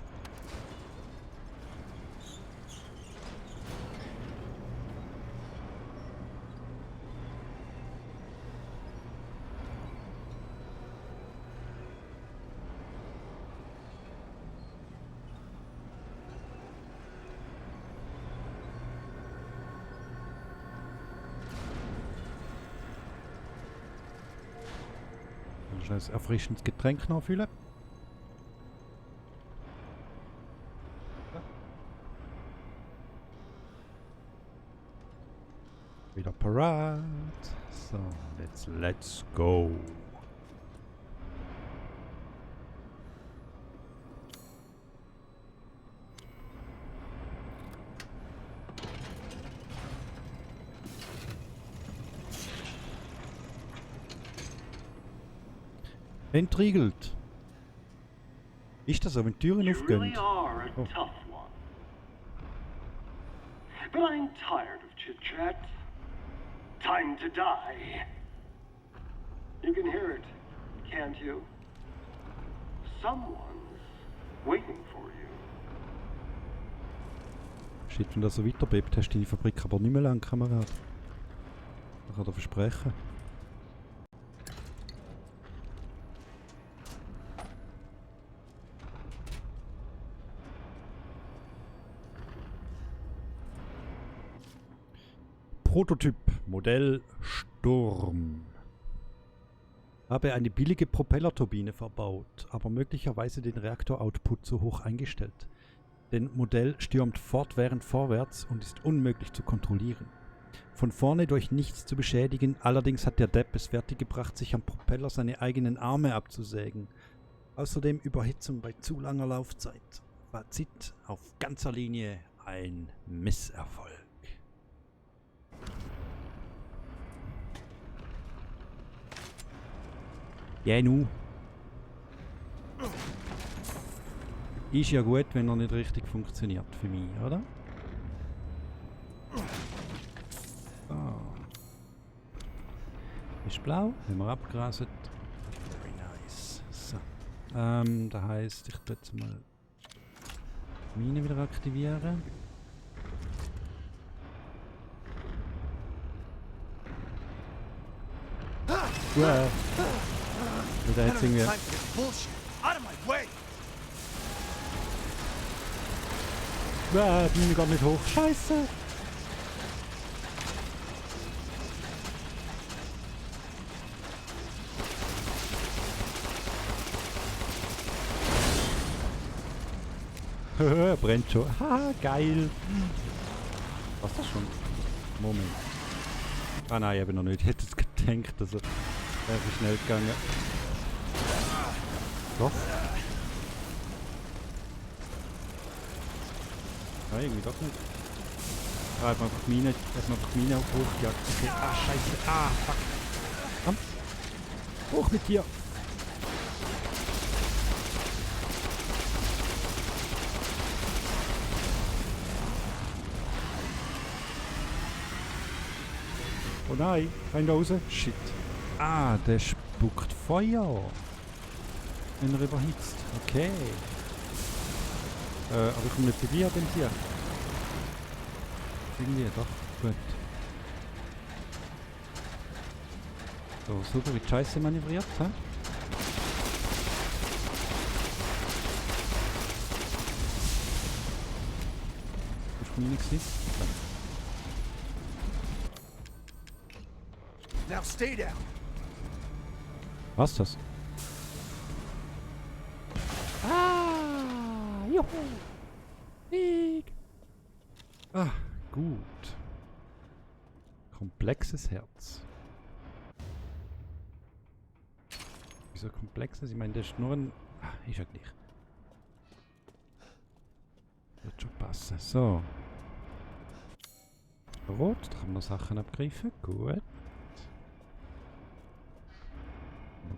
Ein erfrischendes Getränk nachfüllen. Wieder parat. So, let's go. Entriegelt. Ist das so, wenn Türen You aufgehen? really are a Oh. tough one. But I'm tired of chit-chat. Time to die. You can hear it, can't you? Someone's waiting for you. Shit, wenn das so weiterbebt, hast du deine Fabrik aber nicht mehr lang, Kamerad. Das kann er versprechen. Prototyp, Modell Sturm. Habe eine billige Propellerturbine verbaut, aber möglicherweise den Reaktor-Output zu hoch eingestellt. Denn Modell stürmt fortwährend vorwärts und ist unmöglich zu kontrollieren. Von vorne durch nichts zu beschädigen, allerdings hat der Depp es fertiggebracht, sich am Propeller seine eigenen Arme abzusägen. Außerdem Überhitzung bei zu langer Laufzeit. Fazit: auf ganzer Linie ein Misserfolg. Ja, nu. Ist ja gut, wenn er nicht richtig funktioniert für mich, oder? So. Ist blau, haben wir abgerastet. Very nice. So. Das heisst, ich tue jetzt mal Mine wieder aktivieren. Wow. Da hat's irgendwie... Time for this bullshit. Out of my way! Bin ich gar nicht hoch. Scheiße! Brennt schon. Haha, geil! Was das schon? Moment. Ah nein, eben noch nicht. Ich hätte es gedacht, also wäre schnell gegangen. Doch. Nein, irgendwie doch nicht. Ah, hat man einfach die Mine hochgejagt. Okay. Ah, scheiße. Ah, fuck. Komm. Hoch mit dir. Oh nein, rein da raus. Shit. Ah, der spuckt Feuer. Wenn er überhitzt. Okay. Aber ich komme nicht vorbei an dem Tier. Irgendwie, doch. Gut. So, super wie die Scheiße manövriert, hä? Das war nicht gewesen. Now stay down. Was das? Ah, juhu. Weg. Ah, gut. Komplexes Herz. Wieso komplexes? Ich meine, das ist nur ein... Ah, ist ja gleich. Wird schon passen. So. Rot, da kann man noch Sachen abgreifen. Gut.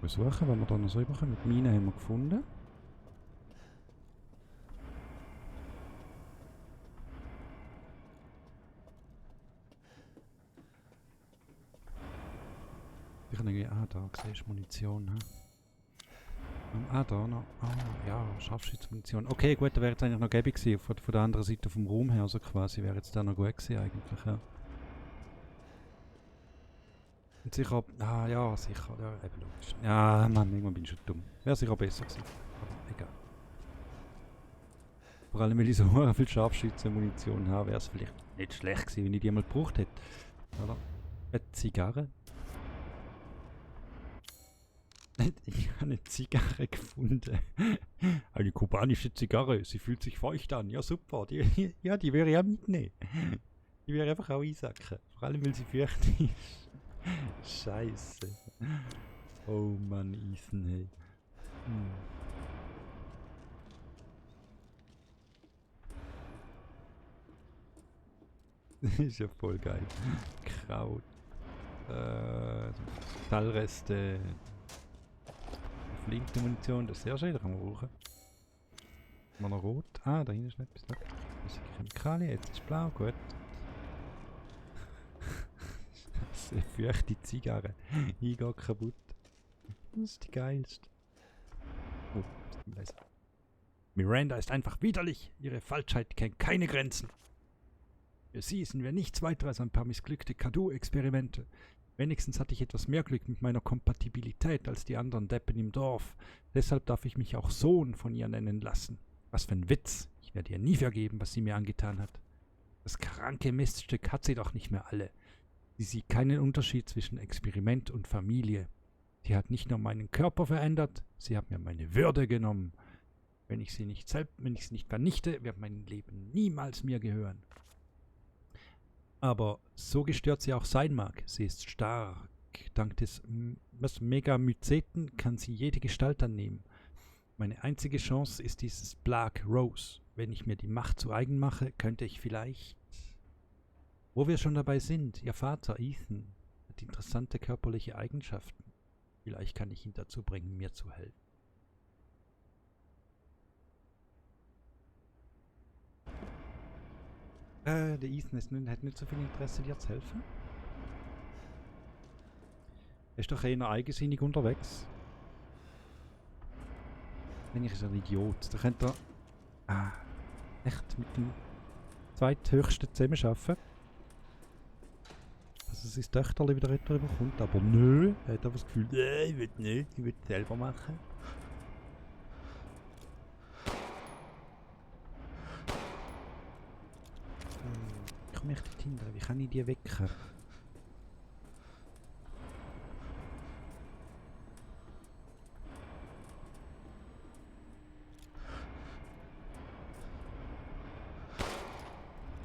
Mal suchen, wenn wir da noch so überkommen. Mit Minen haben wir gefunden. Ich habe irgendwie... Ah, da siehst du Munition. Ah, da noch. Ah, ja, Scharfschützenmunition. Okay, gut, da wäre jetzt eigentlich noch gäbig gewesen. Von der anderen Seite vom Raum her, also quasi, wäre jetzt da noch gut gewesen eigentlich, ja. Und sicher... Ah, ja, sicher. Ja, eben logisch. Ja, Mann, irgendwann bin ich schon dumm. Wäre sicher besser gewesen. Aber egal. Vor allem, weil ich so viel Scharfschützenmunition habe, wäre es vielleicht nicht schlecht gewesen, wenn ich die mal gebraucht hätte. Oder? Eine Zigarre. Ich habe eine Zigarre gefunden. Eine kubanische Zigarre. Sie fühlt sich feucht an. Ja, super. Ja, die wäre ja mitnehmen. Die wäre einfach auch einsacken. Vor allem, weil sie feucht ist. Scheiße. Oh Mann, Ethan, hey. Das ist ja voll geil. Kraut. Metallreste. Flintenmunition, das ist sehr schön, da kann man brauchen. Mal noch rot. Ah, da hinten ist noch etwas. Da. Das ist Chemikalien, jetzt ist blau, gut. Das ist eine feuchte Zigarre. Ich gehe kaputt. Das ist die geilste. Oh, das ist leise. Miranda ist einfach widerlich. Ihre Falschheit kennt keine Grenzen. Für sie sind wir nichts weiter als ein paar missglückte Kadu-Experimente. Wenigstens hatte ich etwas mehr Glück mit meiner Kompatibilität als die anderen Deppen im Dorf. Deshalb darf ich mich auch Sohn von ihr nennen lassen. Was für ein Witz. Ich werde ihr nie vergeben, was sie mir angetan hat. Das kranke Miststück hat sie doch nicht mehr alle. Sie sieht keinen Unterschied zwischen Experiment und Familie. Sie hat nicht nur meinen Körper verändert, sie hat mir meine Würde genommen. Wenn ich sie nicht vernichte, wird mein Leben niemals mir gehören. Aber so gestört sie auch sein mag, sie ist stark. Dank des Megamyceten kann sie jede Gestalt annehmen. Meine einzige Chance ist dieses Black Rose. Wenn ich mir die Macht zu eigen mache, könnte ich vielleicht... Wo wir schon dabei sind, ihr Vater Ethan hat interessante körperliche Eigenschaften. Vielleicht kann ich ihn dazu bringen, mir zu helfen. Der Ethan hat nicht so viel Interesse, dir zu helfen. Er ist doch eher eigensinnig unterwegs. Eigentlich ist er ein Idiot. Da könnte er echt mit dem zweithöchsten zusammenarbeiten. Dass er sein Töchterchen wieder retour bekommt. Aber nö, er hat aber das Gefühl, ich will nicht, ich will es selber machen. Ich komme echt nicht hinter. Wie kann ich die wecken?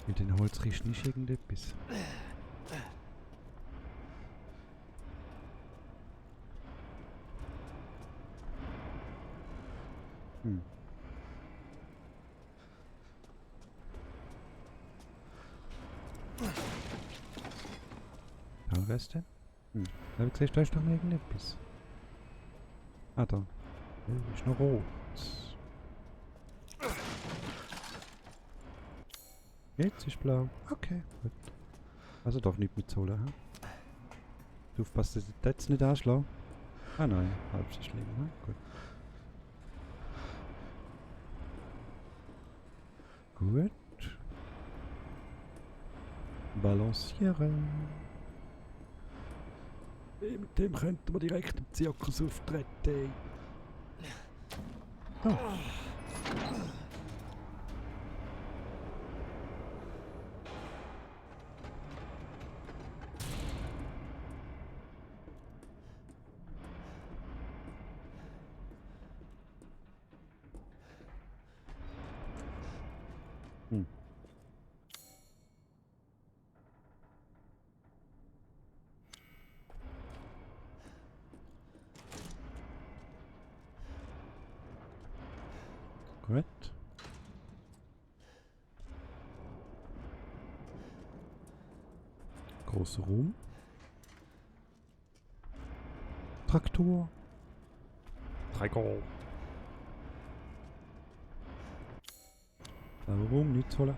Mit den Holzkisten ist irgendetwas. Reste? Da siehst du, da ist doch noch irgendetwas. Ah, da. Ist noch rot. Jetzt ist blau. Okay, gut. Also doch nicht mitzuholen, hm? Du aufpasst, dass ich das jetzt nicht anschlage. Ah nein, halb so schlimm, hm? Gut. Gut. Balancieren. Mit dem könnten wir direkt im Zirkus auftreten. Oh. Gut. Großer Raum. Traktor. Traktor. Warum nicht holen?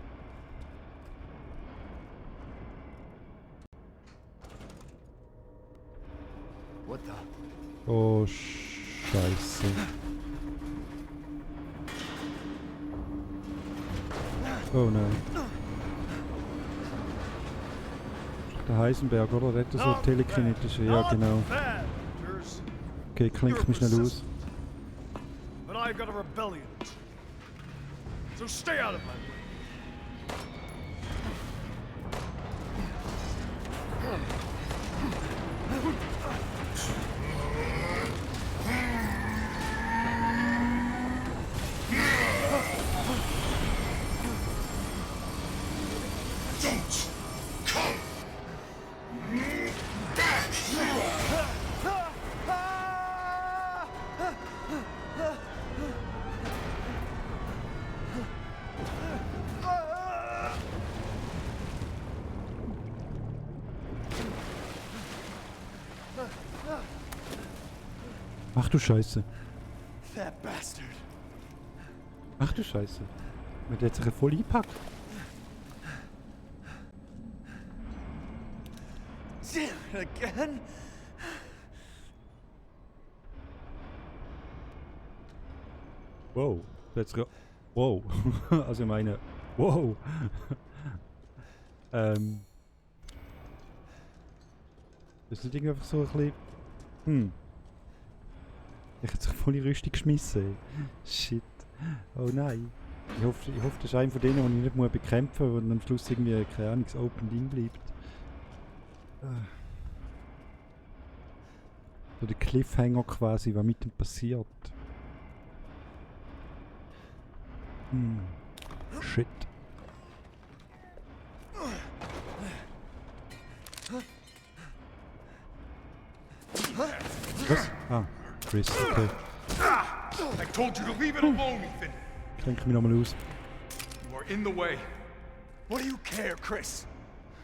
What the? Oh, Scheiße. Oh nein. Der Heisenberg, oder? Der hat so telekinetische, ja genau. Okay, klingt mich schnell aus. But I've got a rebellion. So stay out of my way. Ach du Scheiße. That bastard. Ach du Scheiße. Der hat sich voll eingepackt. Damn it again. Wow. Wow. Also ich meine, wow. Das ist nicht irgendwie einfach so ein bisschen... Ich hätte sich voll in die Rüstung geschmissen. Ey. Shit. Oh nein. Ich hoffe, das ist einer von denen, den ich nicht muss bekämpfen muss und am Schluss irgendwie, keine Ahnung, das Open Ding bleibt. So der Cliffhanger quasi, was mit dem passiert. Shit. Was? Ah, Chris, okay. I told you to leave it alone, Ethan. Klinke mich nochmal aus. You are in the way. What do you care, Chris?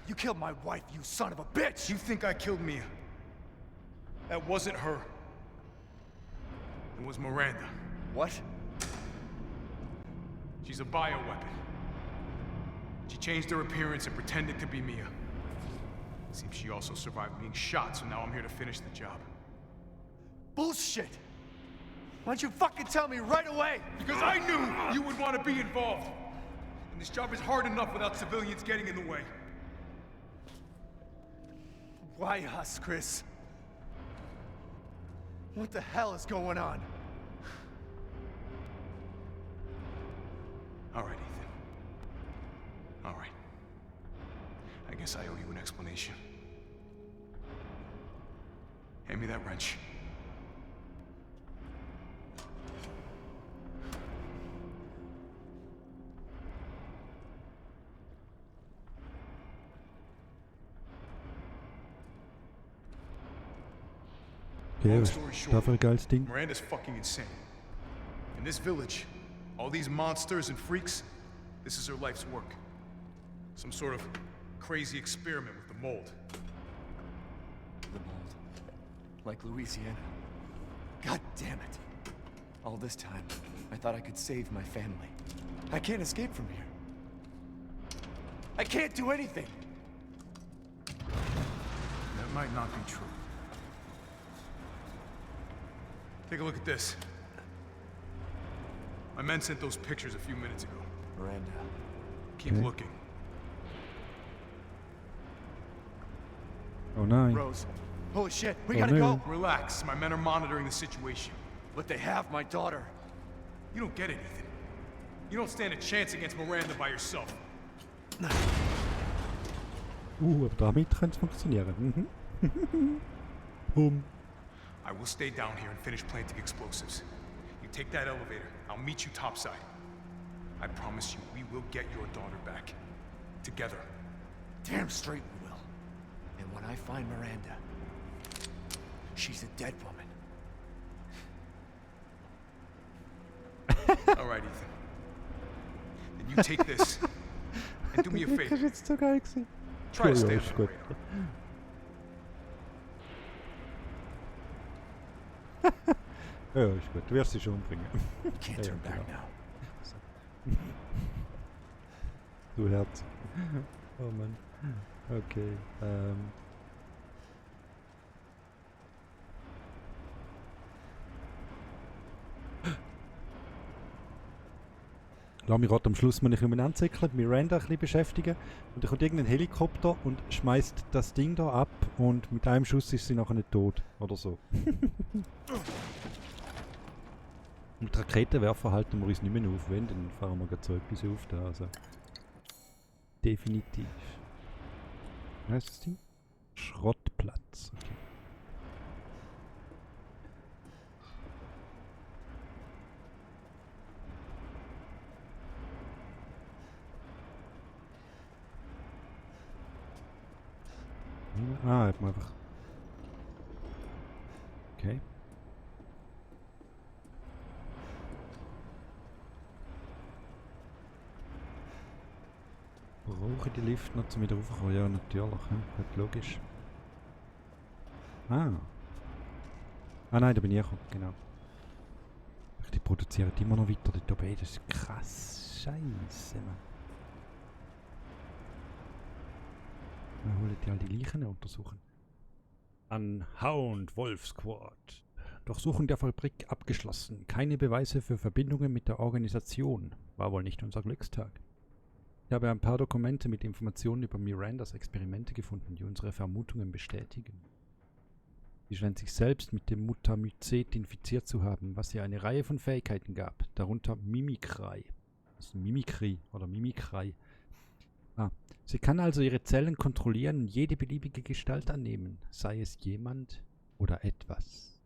You killed my wife, you son of a bitch! You think I killed Mia? That wasn't her. It was Miranda. What? She's a bioweapon. She changed her appearance and pretended to be Mia. Seems she also survived being shot, so now I'm here to finish the job. Bullshit! Why don't you fucking tell me right away? Because I knew you would want to be involved. And this job is hard enough without civilians getting in the way. Why us, Chris? What the hell is going on? All right, Ethan. All right. I guess I owe you an explanation. Hand me that wrench. Okay, Long was story ist short, da für ein geiles Ding? Miranda's fucking insane. In this village, all these monsters and freaks, this is her life's work. Some sort of crazy experiment with the mold. The mold. Like Louisiana. God damn it. All this time, I thought I could save my family. I can't escape from here. I can't do anything! That might not be true. Take a look at this. My men sent those pictures a few minutes ago. Miranda. Keep Okay. looking. Oh nein. Rose. Holy shit, we Oh, gotta no. go! Relax, my men are monitoring the situation. But they have my daughter. You don't get it, Ethan. You don't stand a chance against Miranda by yourself. Aber damit könnte es funktionieren. Boom. I will stay down here and finish planting explosives. You take that elevator, I'll meet you topside. I promise you, we will get your daughter back. Together. Damn straight we will. And when I find Miranda, she's a dead woman. All right, Ethan. Then you take this and do me a Das favor. ist jetzt so geil gewesen. Try to Ja, stay ja, on ist the gut. radar. Ja, ist gut. Du wirst sie schon umbringen. Can't Ja, turn back genau. now. Du Herz. Oh Mann. Okay. Lass mich gerade am Schluss mal ein bisschen umeinander zickeln, Miranda ein bisschen beschäftigen. Und dann kommt irgendein Helikopter und schmeißt das Ding da ab und mit einem Schuss ist sie nachher nicht tot. Oder so. Und die Raketenwerfer halten wir uns nicht mehr auf, wenn, dann fahren wir gerade so etwas auf da. Also. Definitiv. Wie heißt das Ding? Schrottplatz. Okay. Ah, hat man einfach. Okay. Brauche ich die Lift noch zum wieder raufkommen? Ja, natürlich. Ja, halt logisch. Ah. Ah nein, da bin ich gekommen, genau. Die produzieren immer noch weiter dort oben. Das ist krass. Scheiße, Mann. Wir holen die all die Leichen untersuchen. An Hound Wolf Squad. Durchsuchung der Fabrik abgeschlossen. Keine Beweise für Verbindungen mit der Organisation. War wohl nicht unser Glückstag. Ich habe ein paar Dokumente mit Informationen über Mirandas Experimente gefunden, die unsere Vermutungen bestätigen. Sie scheint sich selbst mit dem Mutamycet infiziert zu haben, was ihr eine Reihe von Fähigkeiten gab, darunter Mimikry. Das ist Mimikry oder Mimikry. Sie kann also ihre Zellen kontrollieren und jede beliebige Gestalt annehmen, sei es jemand oder etwas.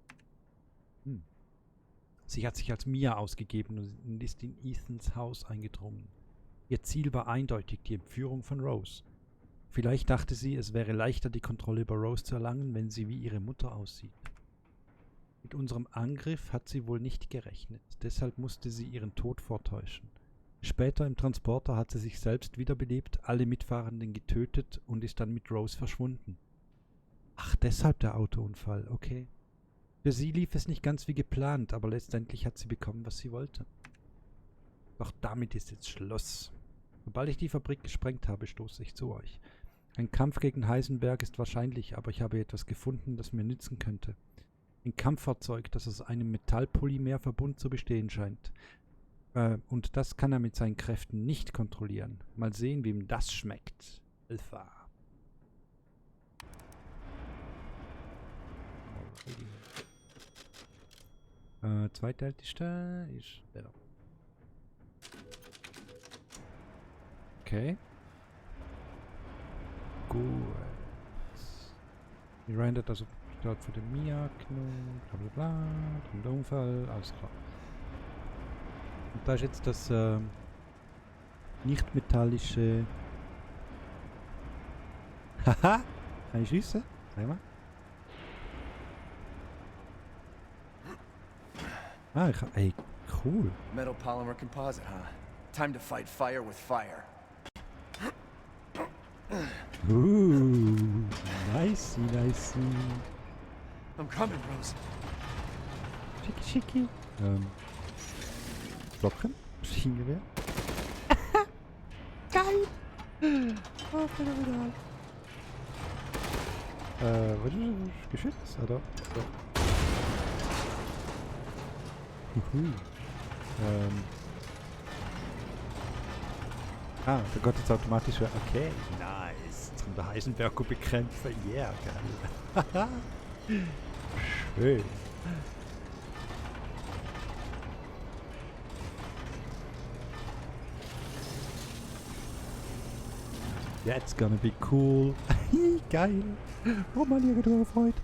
Sie hat sich als Mia ausgegeben und ist in Ethans Haus eingedrungen. Ihr Ziel war eindeutig die Entführung von Rose. Vielleicht dachte sie, es wäre leichter, die Kontrolle über Rose zu erlangen, wenn sie wie ihre Mutter aussieht. Mit unserem Angriff hat sie wohl nicht gerechnet, deshalb musste sie ihren Tod vortäuschen. Später im Transporter hat sie sich selbst wiederbelebt, alle Mitfahrenden getötet und ist dann mit Rose verschwunden. Ach, deshalb der Autounfall, okay. Für sie lief es nicht ganz wie geplant, aber letztendlich hat sie bekommen, was sie wollte. Doch damit ist jetzt Schluss. Sobald ich die Fabrik gesprengt habe, stoße ich zu euch. Ein Kampf gegen Heisenberg ist wahrscheinlich, aber ich habe etwas gefunden, das mir nützen könnte. Ein Kampffahrzeug, das aus einem Metallpolymerverbund zu bestehen scheint. Und das kann er mit seinen Kräften nicht kontrollieren. Mal sehen, wem das schmeckt. Alpha. Zweitälteste ist der da. Okay. Gut. Miranda hat also dort für den Mia, bla bla bla, der Unfall, alles klar. Und da ist jetzt das nicht metallische. Haha! Kann ich schiessen? Sag mal. Ah, ey, cool. Metal polymer composite, huh? Time to fight fire with fire. Nice, nice. I'm coming, Rose. Schicki, schicki. Glocken? Maschinengewehr? Geil! Oh, phänomenal. Was ist Geschütz, oder? So. Da geht jetzt automatisch. Okay, nice. Jetzt kommt der Heisenberg bekämpfen. Yeah, geil. Schön. That's gonna be cool. Geil. Oh Mann, irgendwo Freude.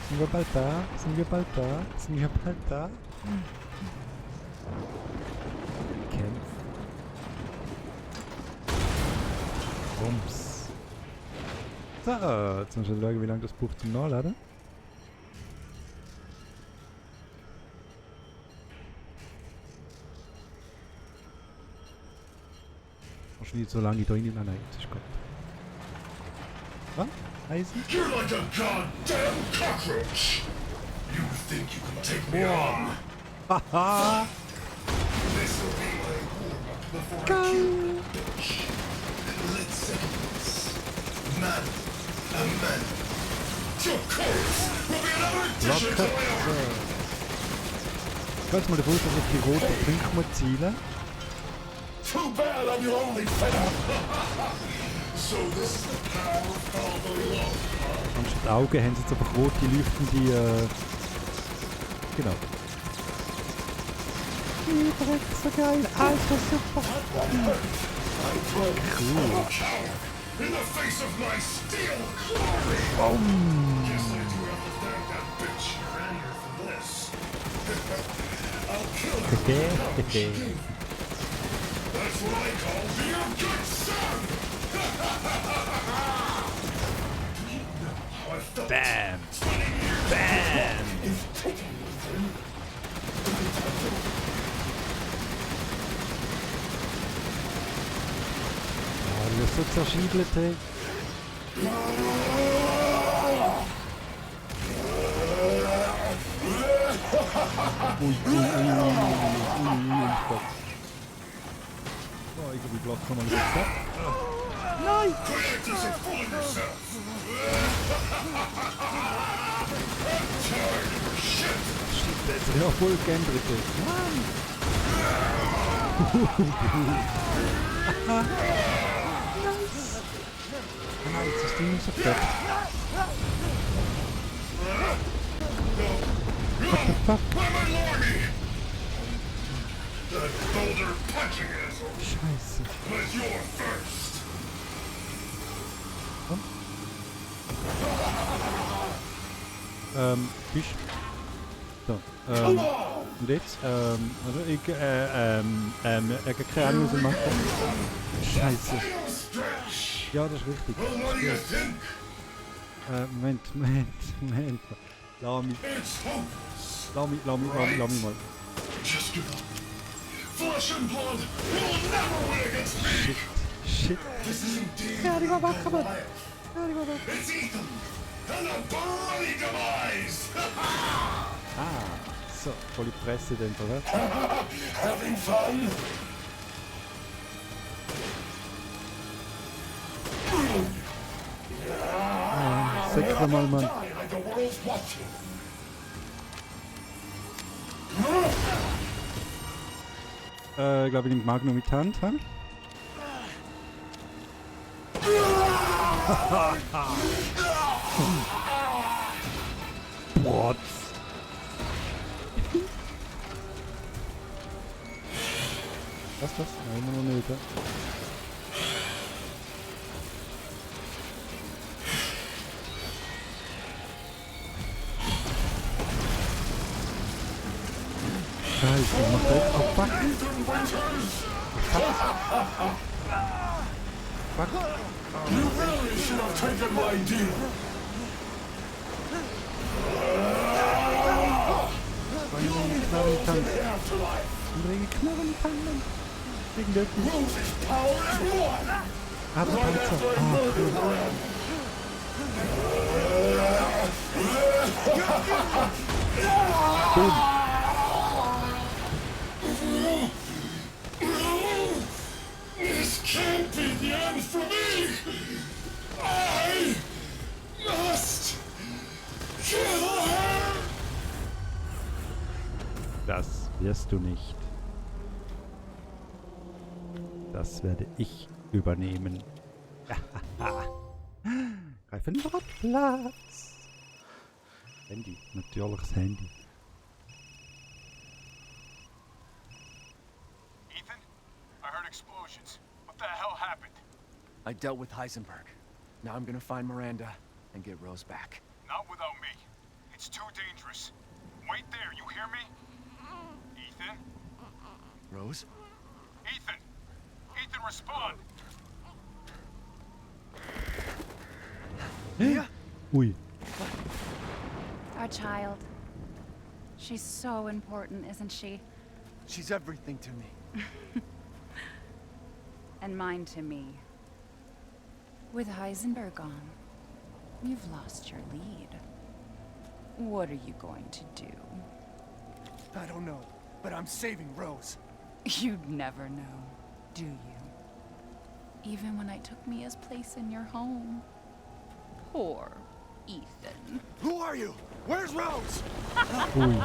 Sind wir bald da? Sind wir bald da? Sind wir bald da? Kämpf. Bums. So, jetzt müssen wir schauen, wie lange das braucht zum Nachladen. Wahrscheinlich so lange drin. Nein, das ist gut. Was? Eisen? You're like a goddamn cockroach! You think you can take me on? Haha! This'll be my warm-up before I kill that bitch. Let's settle this. Man, a man. Your corpse will be another addition to my army! Ich gehe jetzt mal davon aus, dass ich die roten Punkte muss zielen. Too bad I'm your only fan! So this is the power of the law. Anstatt die Augen haben sie jetzt einfach rote leuchtende. Genau. Das ist so geil. Alter, super. Cool. In the face of my steel glory! Guess I do have to thank that bitch around here for this. I'll kill her. That's what I call being a good son! How I felt Bam. 20 years Bam. Oh, du bist so zerschiedelt, hey. Gott. Oh, irgendwie blocken wir mal das ab. Collectors are fooling yourself. Das ist ja voll geändert. Mann! Nein, jetzt ist die nicht so fett. What the fuck? That boulder punching asshole Scheiße. was your first. Fisch. So, und jetzt, also ich, keine Ahnung, was ich mache. Scheiße. Ja, das ist richtig. Well, what do you think? Moment. Lass mich It's hopeless. mal. Just give up. Flesh and blood will never win against me. Shit. This isn't Dean. Ja, die war wach, aber. It's Ethan. And a bloody demise. So, voll die Presse denn, oder? Having fun? Sag mal, Mann. Die like the world's watching. Ich glaube, ich nehme Magnum mit Hand, ha? What? Was? Nein, noch nicht, ja. Scheiße, mach das. Oh, fuck. Fuck. You really should have taken my deal. Knarre in die Hand. Afterlife. Bringe Knarre in die Hand, Mann. Wegen der Rose's power is one. Ah, der Panzer. Boom. This can't be the end for me. I must kill her. Das wirst du nicht. Das werde ich übernehmen. Greifenwortplatz. Handy, natürlich das Handy. Ethan? I heard explosions. What the hell happened? I dealt with Heisenberg. Now I'm gonna find Miranda and get Rose back. Not without me. It's too dangerous. Wait there, you hear me? Ethan? Rose? Ethan! Ethan, respond! Ui. Our child. She's so important, isn't she? She's everything to me. And mine to me. With Heisenberg gone, you've lost your lead. What are you going to do? I don't know, but I'm saving Rose. You'd never know, do you? Even when I took Mia's place in your home. Poor Ethan. Who are you? Where's Rose? Ui.